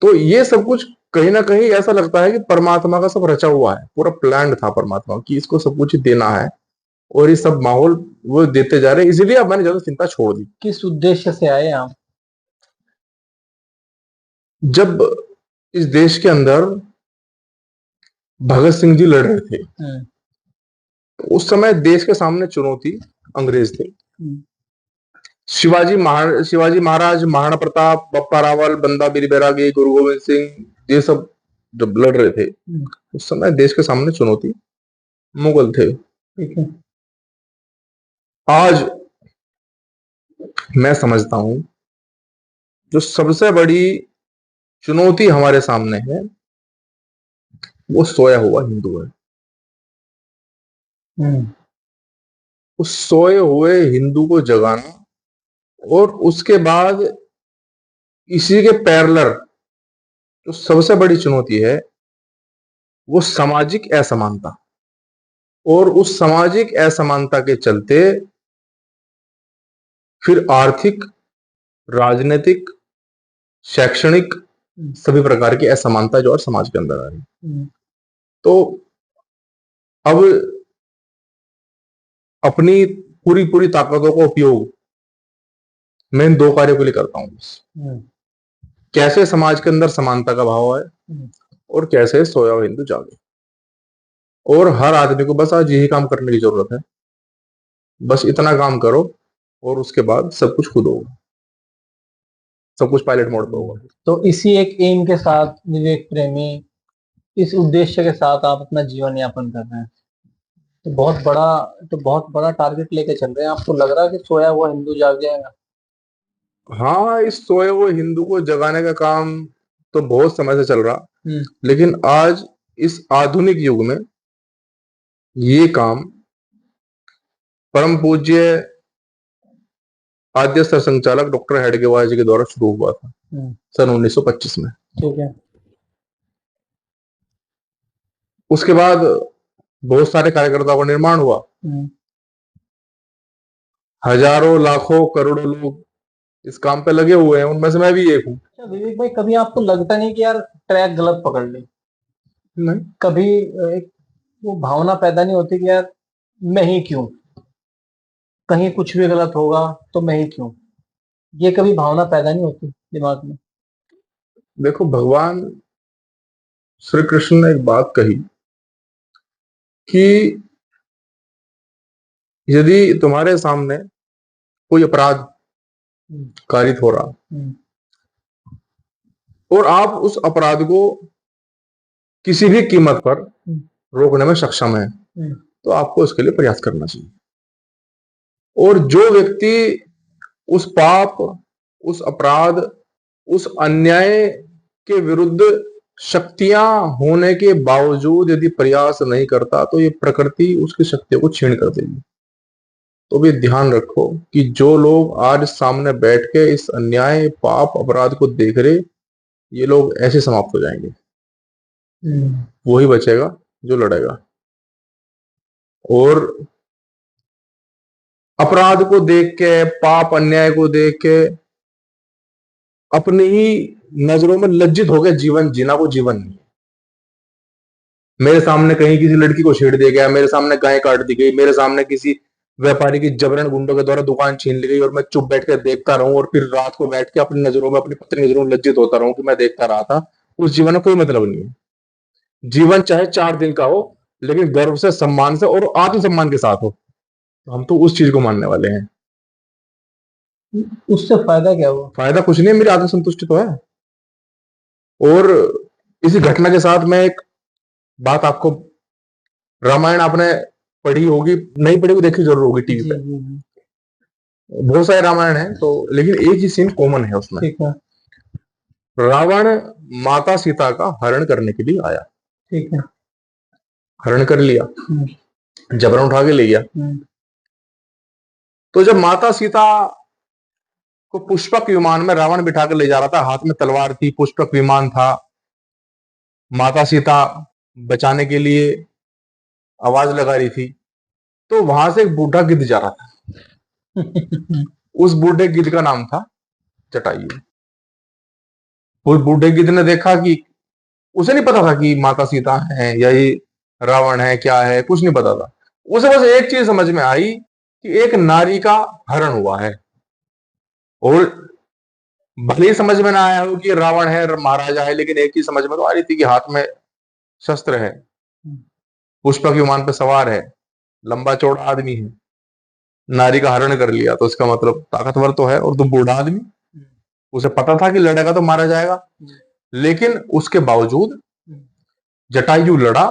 Speaker 2: तो ये सब कुछ कहीं ना कहीं ऐसा लगता है कि परमात्मा का सब रचा हुआ है, पूरा प्लान था परमात्मा की, इसको सब कुछ देना है, और ये सब माहौल वो देते जा रहे हैं। इसीलिए अब मैंने ज्यादा चिंता छोड़ दी।
Speaker 1: किस उद्देश्य से आए आप?
Speaker 2: जब इस देश के अंदर भगत सिंह जी लड़ रहे थे, तो उस समय देश के सामने चुनौती अंग्रेज थे। शिवाजी महाराज, महाराणा प्रताप, बप्पा रावल, बंदा बिर बैरागी, गुरु गोविंद सिंह, ये सब जब लड़ रहे थे, उस समय देश के सामने चुनौती मुगल थे। आज मैं समझता हूं जो सबसे बड़ी चुनौती हमारे सामने है वो सोया हुआ हिंदू है। उस सोए हुए हिंदू को जगाना, और उसके बाद इसी के पैरेलल जो सबसे बड़ी चुनौती है वो सामाजिक असमानता। और उस सामाजिक असमानता के चलते फिर आर्थिक, राजनीतिक, शैक्षणिक सभी प्रकार की असमानता जो और समाज के अंदर आ रही। तो अब अपनी पूरी पूरी ताकतों का उपयोग मैं इन 2 कार्यों के लिए करता हूं बस। कैसे समाज के अंदर समानता का भाव है और कैसे सोया हुआ हिंदू जागे। और हर आदमी को बस आज यही काम करने की जरूरत है। बस इतना काम करो और उसके बाद सब कुछ खुद होगा, सब कुछ पायलट मोड पे होगा।
Speaker 1: तो इसी एक एम के साथ विवेक प्रेमी, इस उद्देश्य के साथ आप अपना जीवन यापन कर रहे हैं। तो बहुत बड़ा टारगेट लेके चल रहे हैं। आपको लग रहा है कि सोया हुआ हिंदू जाग जाएगा?
Speaker 2: हाँ, इस सोए हुए हिंदू को जगाने का काम तो बहुत समय से चल रहा, लेकिन आज इस आधुनिक युग में ये काम परम पूज्य आद्य सर संचालक डॉक्टर हेडगेवार जी के द्वारा शुरू हुआ था सन 1925 में।
Speaker 1: ठीक है।
Speaker 2: उसके बाद बहुत सारे कार्यकर्ताओं का निर्माण हुआ। हजारों लाखों करोड़ों लोग इस काम पे लगे हुए हैं, उनमें से मैं भी एक हूँ।
Speaker 1: अच्छा विवेक भाई, कभी आपको लगता नहीं कि यार ट्रैक गलत पकड़ ली?
Speaker 2: नहीं,
Speaker 1: कभी एक वो भावना पैदा नहीं होती कि यार मैं ही क्यों, कहीं कुछ भी गलत होगा तो मैं ही क्यों? ये कभी भावना पैदा नहीं होती दिमाग में?
Speaker 2: देखो, भगवान श्री कृष्ण ने एक बात कही कि यदि तुम्हारे सामने कोई अपराध कारित हो रहा और आप उस अपराध को किसी भी कीमत पर रोकने में सक्षम है, तो आपको उसके लिए प्रयास करना चाहिए। और जो व्यक्ति उस पाप, उस अपराध, उस अन्याय के विरुद्ध शक्तियां होने के बावजूद यदि प्रयास नहीं करता, तो ये प्रकृति उसकी शक्तियों को छीन कर देगी। तो भी ध्यान रखो कि जो लोग आज सामने बैठ के इस अन्याय, पाप, अपराध को देख रहे, ये लोग ऐसे समाप्त हो जाएंगे। वही बचेगा जो लड़ेगा। और अपराध को देख के, पाप अन्याय को देख के अपनी ही नजरों में लज्जित हो गया जीवन जीना, वो जीवन नहीं है। मेरे सामने कहीं किसी लड़की को छेड़ दिया गया, मेरे सामने गाय काट दी गई, मेरे सामने किसी व्यापारी की जबरन गुंडों के द्वारा दुकान छीन ली गई और मैं चुप बैठ कर देखता रहूं और फिर रात को बैठ के अपनी नजरों में, अपनी पत्नी नजरों में लज्जित होता रहूं कि मैं देखता रहा था, उस जीवन में कोई मतलब नहीं है। जीवन चाहे 4 दिन का हो, लेकिन गर्व से, सम्मान से और आत्मसम्मान के साथ हो। तो हम तो उस चीज को मानने वाले हैं।
Speaker 1: उससे फायदा क्या हुआ?
Speaker 2: फायदा कुछ नहीं है, मेरी आत्मसंतुष्टि तो है। और इसी घटना के साथ मैं एक बात आपको, रामायण आपने पढ़ी होगी, नहीं पढ़ी, देखी जरूर होगी टीवी पे। बहुत सारे रामायण है तो, लेकिन एक ही सीन कॉमन है उसमें।
Speaker 1: ठीक है।
Speaker 2: रावण माता सीता का हरण करने के लिए आया।
Speaker 1: ठीक है।
Speaker 2: हरण कर लिया, जबरन उठा के ले गया। तो जब माता सीता को पुष्पक विमान में रावण बिठा कर ले जा रहा था, हाथ में तलवार थी, पुष्पक विमान था, माता सीता बचाने के लिए आवाज लगा रही थी, तो वहां से एक बूढ़ा गिद्ध जा रहा था। उस बूढ़े गिद्ध का नाम था जटायु। उस बूढ़े गिद्ध ने देखा कि उसे नहीं पता था कि माता सीता है या ये रावण है, क्या है, कुछ नहीं पता था। उसे बस एक चीज समझ में आई कि एक नारी का हरण हुआ है। और भले ही समझ में ना आया हो कि रावण है, महाराजा है, लेकिन एक चीज समझ में तो आ रही थी कि हाथ में शस्त्र है, पुष्पक विमान पे सवार है, लंबा चौड़ा आदमी है, नारी का हरण कर लिया, तो इसका मतलब ताकतवर तो है। और तुम बूढ़ा आदमी, उसे पता था कि लड़ेगा तो मारा जाएगा, लेकिन उसके बावजूद जटायु लड़ा।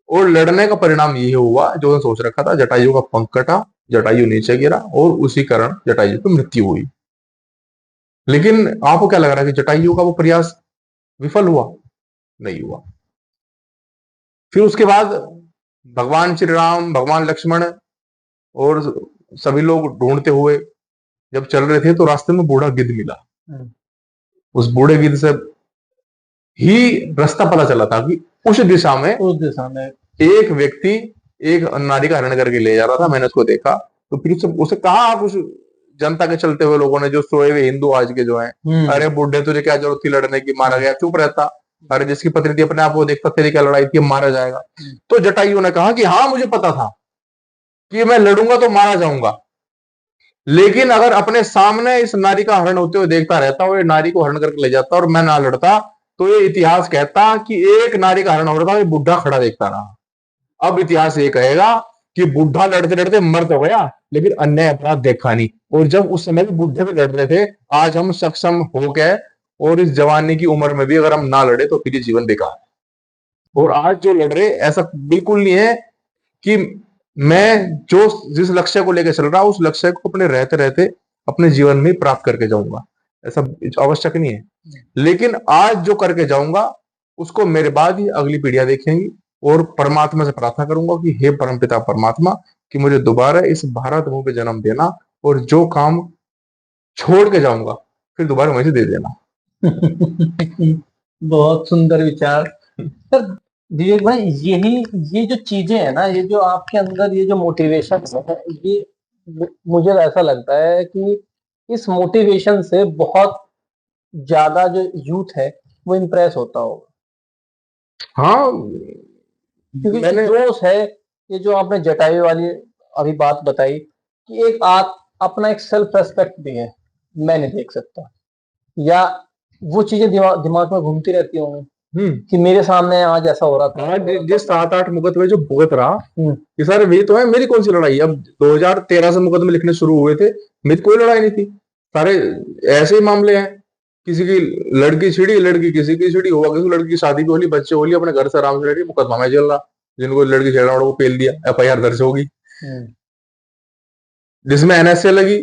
Speaker 2: और लड़ने का परिणाम ये हुआ जो उसने सोच रखा था, जटायु का पंख कटा, जटायु नीचे गिरा और उसी कारण जटायु की मृत्यु हुई। लेकिन आपको क्या लग रहा है कि जटायु का वो प्रयास विफल हुआ? नहीं हुआ। फिर उसके बाद भगवान श्री राम, भगवान लक्ष्मण और सभी लोग ढूंढते हुए जब चल रहे थे, तो रास्ते में बूढ़ा गिद्ध मिला। उस बूढ़े गिद्ध से ही रास्ता पता चला था कि उस दिशा में एक व्यक्ति एक नारी का हरण करके ले जा रहा था। मैंने उसको देखा, तो फिर उसे कहा, कुछ जनता के चलते हुए लोगों ने, जो सोए हुए हिंदू आज के जो हैं, अरे बूढ़े तुझे क्या जरूरत थी लड़ने की, मारा गया, चुप रहता। अरे जिसकी पत्नी थी अपने आप वो देखता, तेरी क्या लड़ाई थी, मारा जाएगा। तो जटायु ने कहा कि हाँ मुझे पता था, कि मैं लड़ूंगा तो मारा जाऊंगा, लेकिन अगर अपने सामने इस नारी का हरण होते हुए देखता रहता और ये नारी को हरण करके ले जाता और मैं ना लड़ता, तो ये इतिहास कहता कि एक नारी का हरण हो रहा था, ये बुढ़ा खड़ा देखता रहा। अब इतिहास ये कहेगा कि बुढ़ा लड़ते लड़ते मर तो गया, लेकिन अन्याय अपराध देखा नहीं। और जब उस समय भी बुढ़े भी लड़ रहे थे, आज हम सक्षम हो गए, और इस जवानी की उम्र में भी अगर हम ना लड़े तो फिर ये जीवन बेकार है। और आज जो लड़ रहे, ऐसा बिल्कुल नहीं है कि मैं जो जिस लक्ष्य को लेकर चल रहा हूं उस लक्ष्य को अपने रहते रहते अपने जीवन में प्राप्त करके जाऊंगा, ऐसा आवश्यक नहीं है। लेकिन आज जो करके जाऊंगा उसको मेरे बाद ही अगली पीढ़ियां देखेंगी, और परमात्मा से प्रार्थना करूंगा कि हे परमपिता परमात्मा, कि मुझे दोबारा इस भारत भूमि पे जन्म देना, और जो काम छोड़ के जाऊंगा फिर दोबारा मुझे दे देना।
Speaker 1: बहुत सुंदर विचार सर। विवेक भाई, ये जो चीजें है ना, ये जो आपके अंदर ये जो मोटिवेशन है, ये मुझे ऐसा लगता है कि इस मोटिवेशन से बहुत ज्यादा जो यूथ है वो इम्प्रेस होता होगा।
Speaker 2: हाँ,
Speaker 1: क्योंकि जोश है, ये जो आपने जटायु वाली अभी बात बताई कि एक अपना एक सेल्फ रेस्पेक्ट भी है, मैं नहीं देख सकता, या वो चीजें दिमाग में घूमती रहती होंगी कि मेरे सामने आज ऐसा हो रहा था।
Speaker 2: आज जिस 7-8 मुकदमे जो भुगत रहा, ये सारे वही तो है। मेरी कौन सी लड़ाई? अब 2013 से मुकदमे लिखने शुरू हुए थे, मेरी कोई लड़ाई नहीं थी, सारे ऐसे ही मामले हैं। किसी की लड़की छिड़ी, लड़की किसी की छिड़ी, हुआ किसी लड़की की शादी भी होली, बच्चे होली, अपने घर से आराम से लड़ी, मुकदमा में चल रहा, जिनको लड़की छेड़ा वो पेल दिया, FIR दर्ज होगी। जिसमें NSA लगी,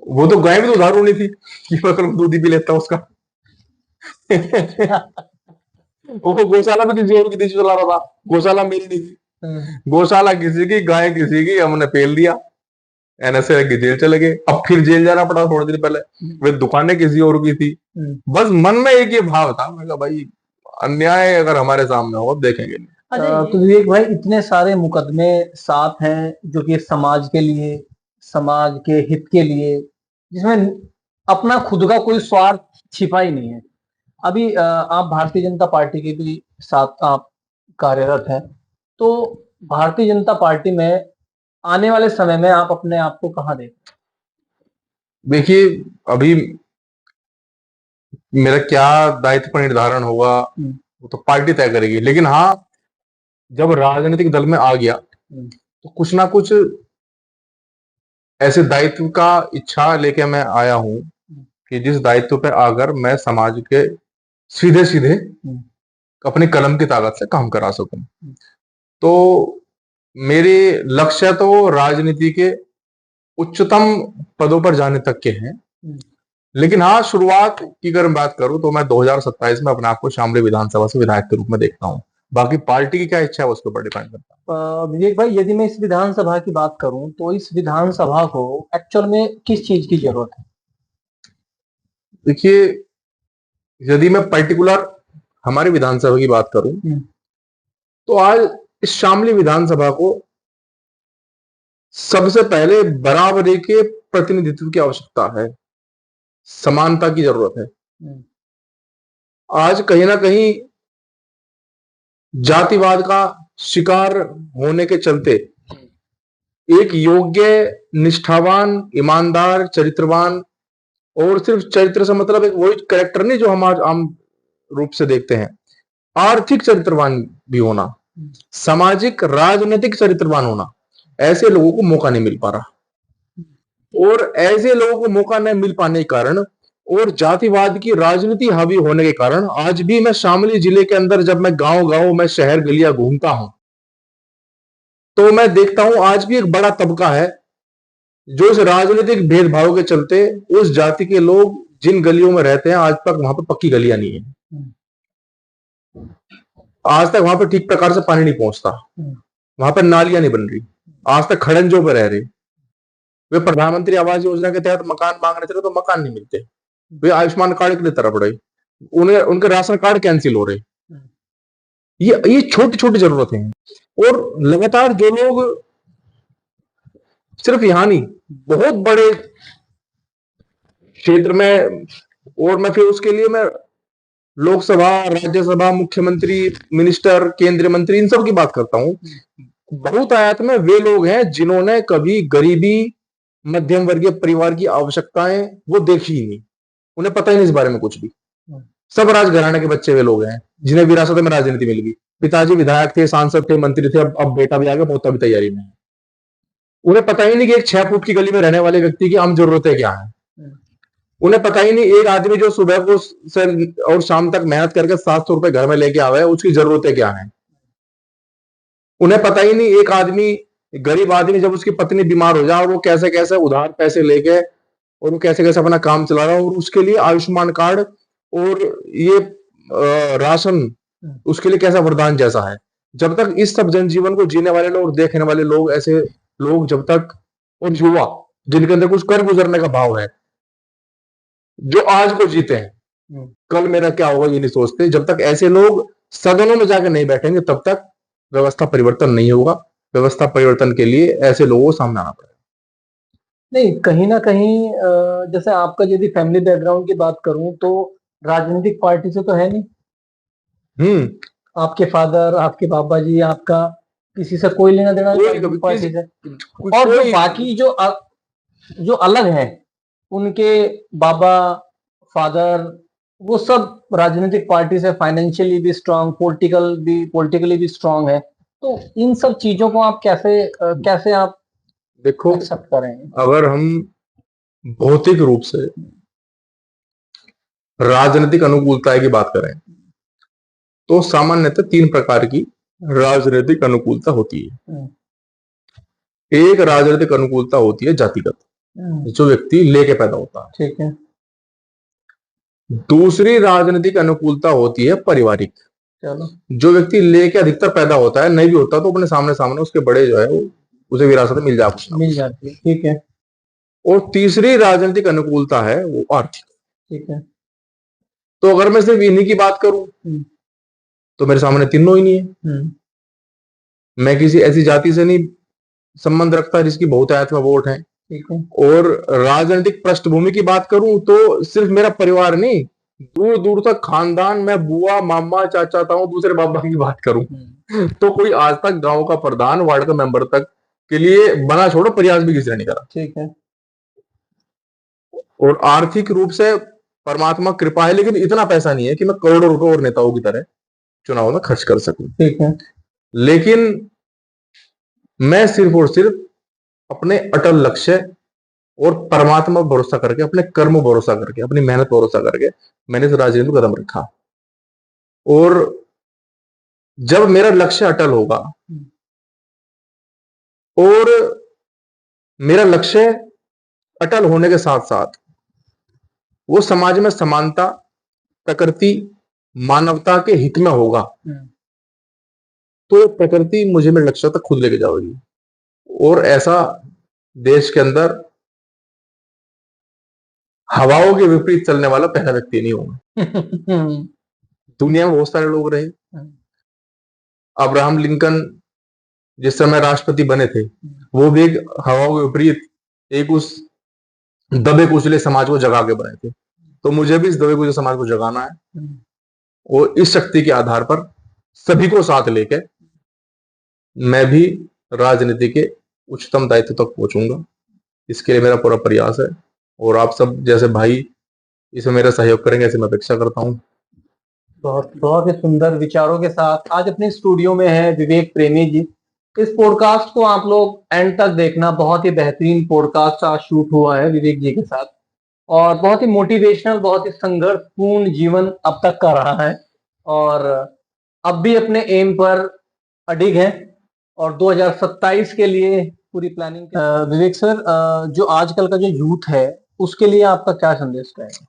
Speaker 2: वो तो गाय भी तो उधार होनी थी कि मैं कल दूध ही पी लेता उसका। वो गौशाला भी किसी और की देश चला रहा था, गौशाला मेरी नहीं थी, गौशाला किसी की, गाय किसी की, हमने पेल दिया, NSA की, जेल चले गए। अब फिर जेल जाना पड़ा थोड़े दिन पहले, वे दुकानें किसी और की थी। बस मन में एक ये भाव था, मैं कहा भाई अन्याय अगर हमारे सामने हो देखेंगे नहीं।
Speaker 1: तो विवेक भाई, इतने सारे मुकदमे साथ हैं जो कि समाज के लिए, समाज के हित के लिए, जिसमें अपना खुद का कोई स्वार्थ छिपा ही नहीं है। अभी आप भारतीय जनता पार्टी के भी साथ आप कार्यरत हैं, तो भारतीय जनता पार्टी में आने वाले समय में आप अपने आप को कहाँ देखते?
Speaker 2: देखिए, अभी मेरा क्या दायित्व का निर्धारण होगा वो तो पार्टी तय करेगी, लेकिन हाँ, जब राजनीतिक दल में आ गया तो कुछ ना कुछ ऐसे दायित्व का इच्छा लेके मैं आया हूं कि जिस दायित्व पे आकर मैं समाज के सीधे सीधे अपने कलम की ताकत से काम करा सकूं। तो मेरे लक्ष्य तो राजनीति के उच्चतम पदों पर जाने तक के हैं, लेकिन हाँ, शुरुआत की अगर बात करूं तो मैं 2027 में अपने आप को शामली विधानसभा से विधायक के रूप में देखता हूं। बाकी पार्टी की क्या इच्छा है उसके ऊपर डिपेंड करता है।
Speaker 1: विवेक भाई, यदि मैं इस विधानसभा की बात करूं तो इस विधानसभा को एक्चुअल में किस चीज की जरूरत है?
Speaker 2: देखिए, यदि मैं पर्टिकुलर हमारी विधानसभा की बात करूं तो आज इस शामली विधानसभा को सबसे पहले बराबरी के प्रतिनिधित्व की आवश्यकता है, समानता की जरूरत है। आज कहीं ना कहीं जातिवाद का शिकार होने के चलते एक योग्य, निष्ठावान, ईमानदार, चरित्रवान, और सिर्फ चरित्र से मतलब एक वही कैरेक्टर नहीं जो हम आज आम रूप से देखते हैं, आर्थिक चरित्रवान भी होना, सामाजिक राजनीतिक चरित्रवान होना, ऐसे लोगों को मौका नहीं मिल पा रहा। और ऐसे लोगों को मौका नहीं मिल पाने के कारण और जातिवाद की राजनीति हावी होने के कारण आज भी मैं शामली जिले के अंदर जब मैं गांव गांव में शहर गलियां घूमता हूं तो मैं देखता हूं आज भी एक बड़ा तबका है जो इस राजनीतिक भेदभाव के चलते उस जाति के लोग जिन गलियों में रहते हैं आज तक वहां पर पक्की गलियां नहीं है, आज तक वहां पर ठीक प्रकार से पानी नहीं पहुंचता, वहां पर नालियां नहीं बन रही, आज तक खड़ंजों पर रह रहे। वे प्रधानमंत्री आवास योजना के तहत मकान मांग रहे थे तो मकान नहीं मिलते, वे आयुष्मान कार्ड के लिए तरफ रहे, उन्हें उनके राशन कार्ड कैंसिल हो रहे। ये छोटी छोटी जरूरतें हैं। और लगातार जो लोग सिर्फ यहां नहीं बहुत बड़े क्षेत्र में, और मैं फिर उसके लिए मैं लोकसभा, राज्यसभा, मुख्यमंत्री, मिनिस्टर, केंद्रीय मंत्री, इन सब की बात करता हूं, बहुतायत में वे लोग हैं जिन्होंने कभी गरीबी, मध्यम वर्गीय परिवार की आवश्यकताएं वो देखी ही नहीं, उन्हें पता ही नहीं इस बारे में कुछ भी। सब राजघराने के बच्चे वे लोग हैं जिन्हें विरासत में राजनीति मिल गई। पिताजी विधायक थे, सांसद थे, मंत्री थे, अब बेटा भी आ गया, पोता भी तैयारी में है। उन्हें पता ही नहीं कि एक 6 फुट की गली में रहने वाले व्यक्ति की आम जरूरतें क्या है। उन्हें पता ही नहीं एक आदमी जो सुबह को से और शाम तक मेहनत करके 700 रुपए घर में लेके आवे उसकी जरूरतें क्या है। उन्हें पता ही नहीं एक आदमी, गरीब आदमी, जब उसकी पत्नी बीमार हो जाए और वो कैसे कैसे उधार पैसे लेके और वो कैसे कैसे अपना काम चला रहा है, और उसके लिए आयुष्मान कार्ड और ये राशन उसके लिए कैसा वरदान जैसा है। जब तक इस सब जनजीवन को जीने वाले लोग, देखने वाले लोग, ऐसे लोग जब तक, और युवा जिनके अंदर कुछ कर गुजरने का भाव है, जो आज को जीते हैं, कल मेरा क्या होगा ये नहीं सोचते, जब तक ऐसे लोग सदनों में जाकर नहीं बैठेंगे तब तक व्यवस्था परिवर्तन नहीं होगा। व्यवस्था परिवर्तन के लिए ऐसे लोगों को सामने आना पड़ेगा।
Speaker 1: नहीं, कहीं ना कहीं जैसे आपका यदि फैमिली बैकग्राउंड की बात करूं तो राजनीतिक पार्टी से तो है नहीं। आपके फादर, आपके बाबा जी, आपका किसी से कोई लेना देना नहीं राजनीतिक पार्टी से। और जो बाकी जो अलग हैं, उनके बाबा, फादर, वो सब राजनीतिक पार्टी से फाइनेंशियली भी स्ट्रांग, पॉलिटिकली भी स्ट्रांग है। तो इन सब चीजों को आप कैसे आप
Speaker 2: देखो,
Speaker 1: एक्सेप्ट करेंगे?
Speaker 2: अगर हम भौतिक रूप से राजनीतिक अनुकूलता की बात करें तो सामान्यतः 3 प्रकार की राजनीतिक अनुकूलता होती है। एक राजनीतिक अनुकूलता होती है जातिगत, जो व्यक्ति लेके पैदा होता है।
Speaker 1: ठीक है।
Speaker 2: दूसरी राजनीतिक अनुकूलता होती है पारिवारिक।
Speaker 1: चलो।
Speaker 2: जो व्यक्ति लेके अधिकतर पैदा होता है, नहीं भी होता तो अपने सामने सामने उसके बड़े जो है वो उसे विरासत में मिल
Speaker 1: जाती है। ठीक है।
Speaker 2: और तीसरी राजनीतिक अनुकूलता है वो आर्थिक।
Speaker 1: ठीक है।
Speaker 2: तो अगर मैं सिर्फ इन्हीं की बात करूं तो मेरे सामने तीनों ही नहीं है। मैं किसी ऐसी जाति से नहीं संबंध रखता जिसकी बहुतायत में वोट है। और राजनीतिक पृष्ठभूमि की बात करूं तो सिर्फ मेरा परिवार नहीं, दूर दूर तक खानदान में बुआ, मामा, चाचा, ताऊ, दूसरे बाबा की बात करूं तो कोई आज तक गांव का प्रधान, वार्ड का मेंबर तक के लिए बना छोड़ो प्रयास भी किसी ने नहीं करा।
Speaker 1: ठीक है।
Speaker 2: और आर्थिक रूप से परमात्मा कृपा है, लेकिन इतना पैसा नहीं है कि मैं करोड़ों रुपए और नेताओं की तरह चुनाव में खर्च कर सकूं।
Speaker 1: ठीक है।
Speaker 2: लेकिन मैं सिर्फ और सिर्फ अपने अटल लक्ष्य और परमात्मा भरोसा करके, अपने कर्म भरोसा करके, अपनी मेहनत भरोसा करके मैंने इस राजनीति में कदम रखा। और जब मेरा लक्ष्य अटल होगा और मेरा लक्ष्य अटल होने के साथ साथ वो समाज में समानता, प्रकृति, मानवता के हित में होगा, तो प्रकृति मुझे मेरे लक्ष्य तक खुद लेके जाएगी। और ऐसा देश के अंदर हवाओं के विपरीत चलने वाला पहला व्यक्ति नहीं हूं। दुनिया में बहुत सारे लोग रहे। अब्राहम लिंकन जिस समय राष्ट्रपति बने थे, वो भी एक हवाओं के विपरीत, एक उस दबे कुचले समाज को जगा के बने थे। तो मुझे भी इस दबे कुचले समाज को जगाना है और इस शक्ति के आधार पर सभी को साथ लेके मैं भी राजनीति के उच्चतम दायित्व तक पहुंचूंगा। इसके लिए मेरा पूरा प्रयास है और आप सब जैसे भाई इसमें मेरा सहयोग करेंगे ऐसे मैं अपेक्षा करता हूं।
Speaker 1: बहुत बहुत ही सुंदर विचारों के साथ आज अपने स्टूडियो में है विवेक प्रेमी जी। इस पॉडकास्ट को आप लोग एंड तक देखना, बहुत ही बेहतरीन पॉडकास्ट आज शूट हुआ है विवेक जी के साथ और बहुत ही मोटिवेशनल, बहुत ही संघर्षपूर्ण जीवन अब तक का रहा है और अब भी अपने एम पर अडिग है और 2027 के लिए पूरी प्लानिंग। विवेक सर, जो आजकल का जो यूथ है उसके लिए आपका क्या संदेश रहेगा?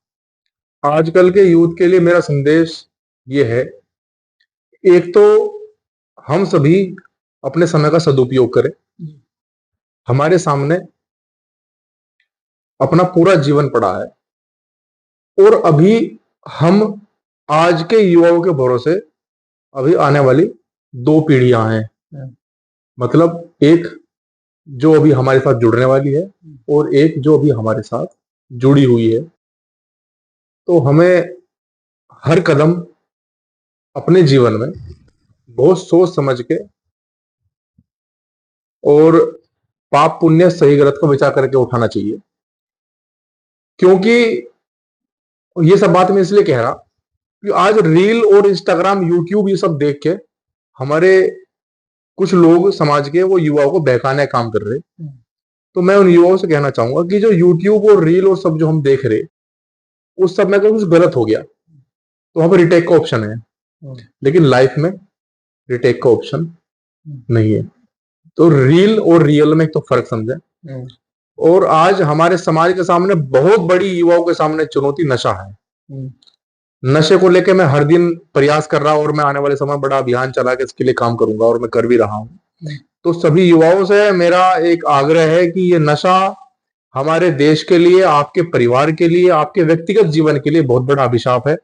Speaker 2: आजकल के यूथ के लिए मेरा संदेश ये है, एक तो हम सभी अपने समय का सदुपयोग करें। हमारे सामने अपना पूरा जीवन पड़ा है और अभी हम आज के युवाओं के भरोसे अभी आने वाली 2 पीढ़ियां हैं। मतलब एक जो अभी हमारे साथ जुड़ने वाली है और एक जो अभी हमारे साथ जुड़ी हुई है। तो हमें हर कदम अपने जीवन में बहुत सोच समझ के और पाप पुण्य सही गलत का विचार करके उठाना चाहिए। क्योंकि ये सब बात मैं इसलिए कह रहा कि आज रील और इंस्टाग्राम यूट्यूब ये सब देख के हमारे कुछ लोग समाज के वो युवाओं को बहकाने का काम कर रहे। तो मैं उन युवाओं से कहना चाहूंगा कि जो यूट्यूब और रील और सब जो हम देख रहे उस सब में अगर कुछ गलत हो गया तो वहां पर रिटेक का ऑप्शन है, लेकिन लाइफ में रिटेक का ऑप्शन नहीं है। तो रील और रियल में एक तो फर्क समझे। और आज हमारे समाज के सामने बहुत बड़ी युवाओं के सामने चुनौती नशा है। नशे को लेकर मैं हर दिन प्रयास कर रहा हूं और मैं आने वाले समय बड़ा अभियान चला के इसके लिए काम करूंगा और मैं कर भी रहा हूं। तो सभी युवाओं से मेरा एक आग्रह है कि ये नशा हमारे देश के लिए, आपके परिवार के लिए, आपके व्यक्तिगत जीवन के लिए बहुत बड़ा अभिशाप है।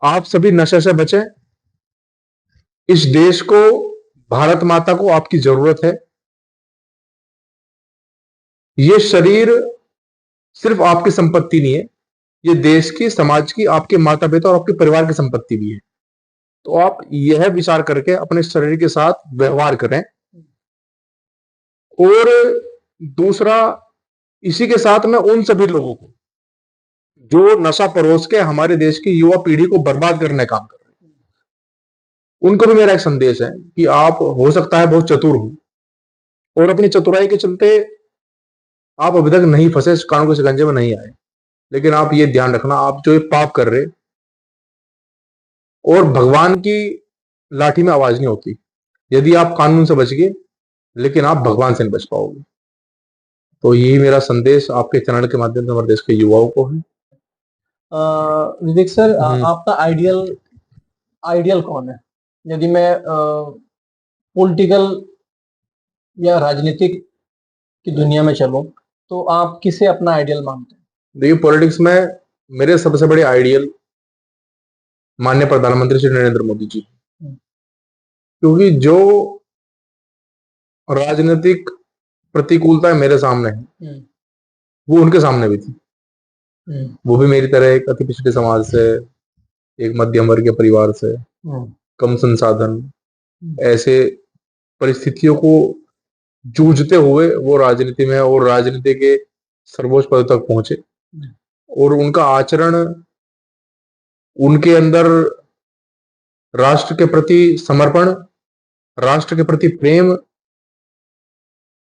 Speaker 2: आप सभी नशे से बचें। इस देश को, भारत माता को आपकी जरूरत है। ये शरीर सिर्फ आपकी संपत्ति नहीं है, ये देश की, समाज की, आपके माता पिता और आपके परिवार की संपत्ति भी है। तो आप यह विचार करके अपने शरीर के साथ व्यवहार करें। और दूसरा, इसी के साथ में उन सभी लोगों को जो नशा परोस के हमारे देश की युवा पीढ़ी को बर्बाद करने का काम कर रहे हैं, उनको भी मेरा एक संदेश है कि आप हो सकता है बहुत चतुर हो और अपनी चतुराई के चलते आप अभी तक नहीं फंसे, कानून के शिकंजे में नहीं आए, लेकिन आप ये ध्यान रखना, आप जो ये पाप कर रहे और भगवान की लाठी में आवाज नहीं होती। यदि आप कानून से बच गए लेकिन आप भगवान से नहीं बच पाओगे। तो यही मेरा संदेश आपके चैनल के माध्यम से हमारे देश के युवाओं को है।
Speaker 1: विवेक सर, आपका आइडियल कौन है? यदि मैं पॉलिटिकल या राजनीतिक की दुनिया में चलूं तो आप किसे अपना आइडियल मानते हैं?
Speaker 2: देखिए, पॉलिटिक्स में मेरे सबसे बड़े आइडियल माननीय प्रधानमंत्री श्री नरेंद्र मोदी जी, क्योंकि जो राजनीतिक प्रतिकूलता मेरे सामने है वो उनके सामने भी थी। वो भी मेरी तरह एक अति पिछड़े समाज से, एक मध्यम वर्ग के परिवार से, कम संसाधन, ऐसे परिस्थितियों को जूझते हुए वो राजनीति में और राजनीति के सर्वोच्च पद तक पहुंचे। और उनका आचरण, उनके अंदर राष्ट्र के प्रति समर्पण, राष्ट्र के प्रति प्रेम,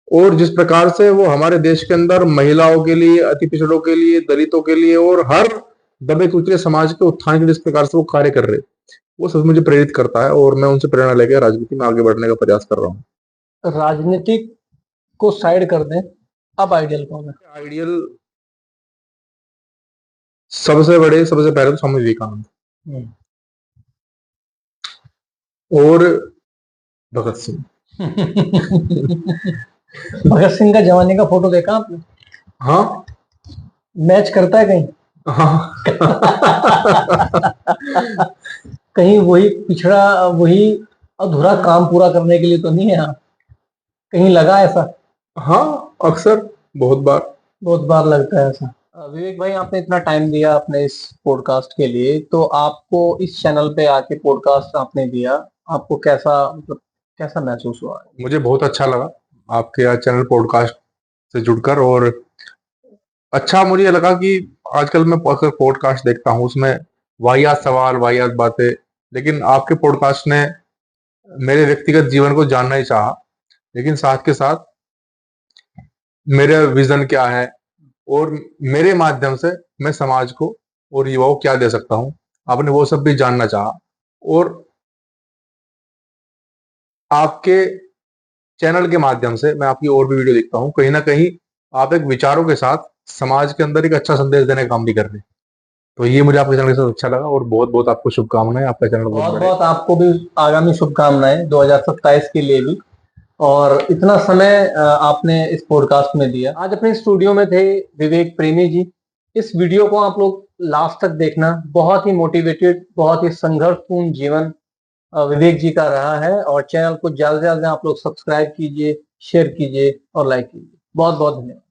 Speaker 2: और जिस प्रकार से वो हमारे देश के अंदर महिलाओं के लिए, अति पिछड़ों के लिए, दलितों के लिए और हर दबे कुचले समाज के उत्थान के लिए जिस प्रकार से वो कार्य कर रहे, वो सब मुझे प्रेरित करता है और मैं उनसे प्रेरणा लेकर राजनीति में आगे बढ़ने का प्रयास कर रहा हूँ।
Speaker 1: राजनीतिक को साइड कर दें, अब आइडियल कौन है?
Speaker 2: आइडियल सबसे पहले तो स्वामी विवेकानंद और भगत सिंह।
Speaker 1: भगत सिंह का जमाने का फोटो देखा आपने?
Speaker 2: हाँ,
Speaker 1: मैच करता है कहीं?
Speaker 2: हाँ।
Speaker 1: कहीं वही पिछड़ा, वही अधूरा काम पूरा करने के लिए तो नहीं है? हाँ, कहीं लगा ऐसा?
Speaker 2: हाँ, अक्सर बहुत बार
Speaker 1: लगता है ऐसा। विवेक भाई, आपने इतना टाइम दिया अपने इस पॉडकास्ट के लिए, तो आपको इस चैनल पे आके पॉडकास्ट आपने दिया, आपको कैसा महसूस हुआ?
Speaker 2: मुझे बहुत अच्छा लगा आपके चैनल पॉडकास्ट से जुड़कर। और अच्छा मुझे लगा कि आजकल मैं पॉडकास्ट देखता हूँ, उसमें वाहियात सवाल, वाहियात बातें, लेकिन आपके पॉडकास्ट ने मेरे व्यक्तिगत जीवन को जानना ही चाहा, लेकिन साथ के साथ मेरा विजन क्या है और मेरे माध्यम से मैं समाज को और युवाओं को क्या दे सकता हूँ, आपने वो सब भी जानना चाहा। और आपके चैनल के माध्यम से मैं आपकी और भी वीडियो देखता हूँ, कहीं ना कहीं आप एक विचारों के साथ समाज के अंदर एक अच्छा संदेश देने का काम भी कर रहे हैं। तो ये मुझे आपके चैनल के साथ अच्छा लगा और बहुत बहुत आपको शुभकामनाएं। आपका चैनल
Speaker 1: बहुत आपको भी आगामी शुभकामनाएं 2027 के लिए भी। और इतना समय आपने इस पॉडकास्ट में दिया। आज अपने स्टूडियो में थे विवेक प्रेमी जी। इस वीडियो को आप लोग लास्ट तक देखना। बहुत ही मोटिवेटेड, बहुत ही संघर्षपूर्ण जीवन विवेक जी का रहा है। और चैनल को ज्यादा से ज्यादा आप लोग सब्सक्राइब कीजिए, शेयर कीजिए और लाइक कीजिए। बहुत बहुत धन्यवाद।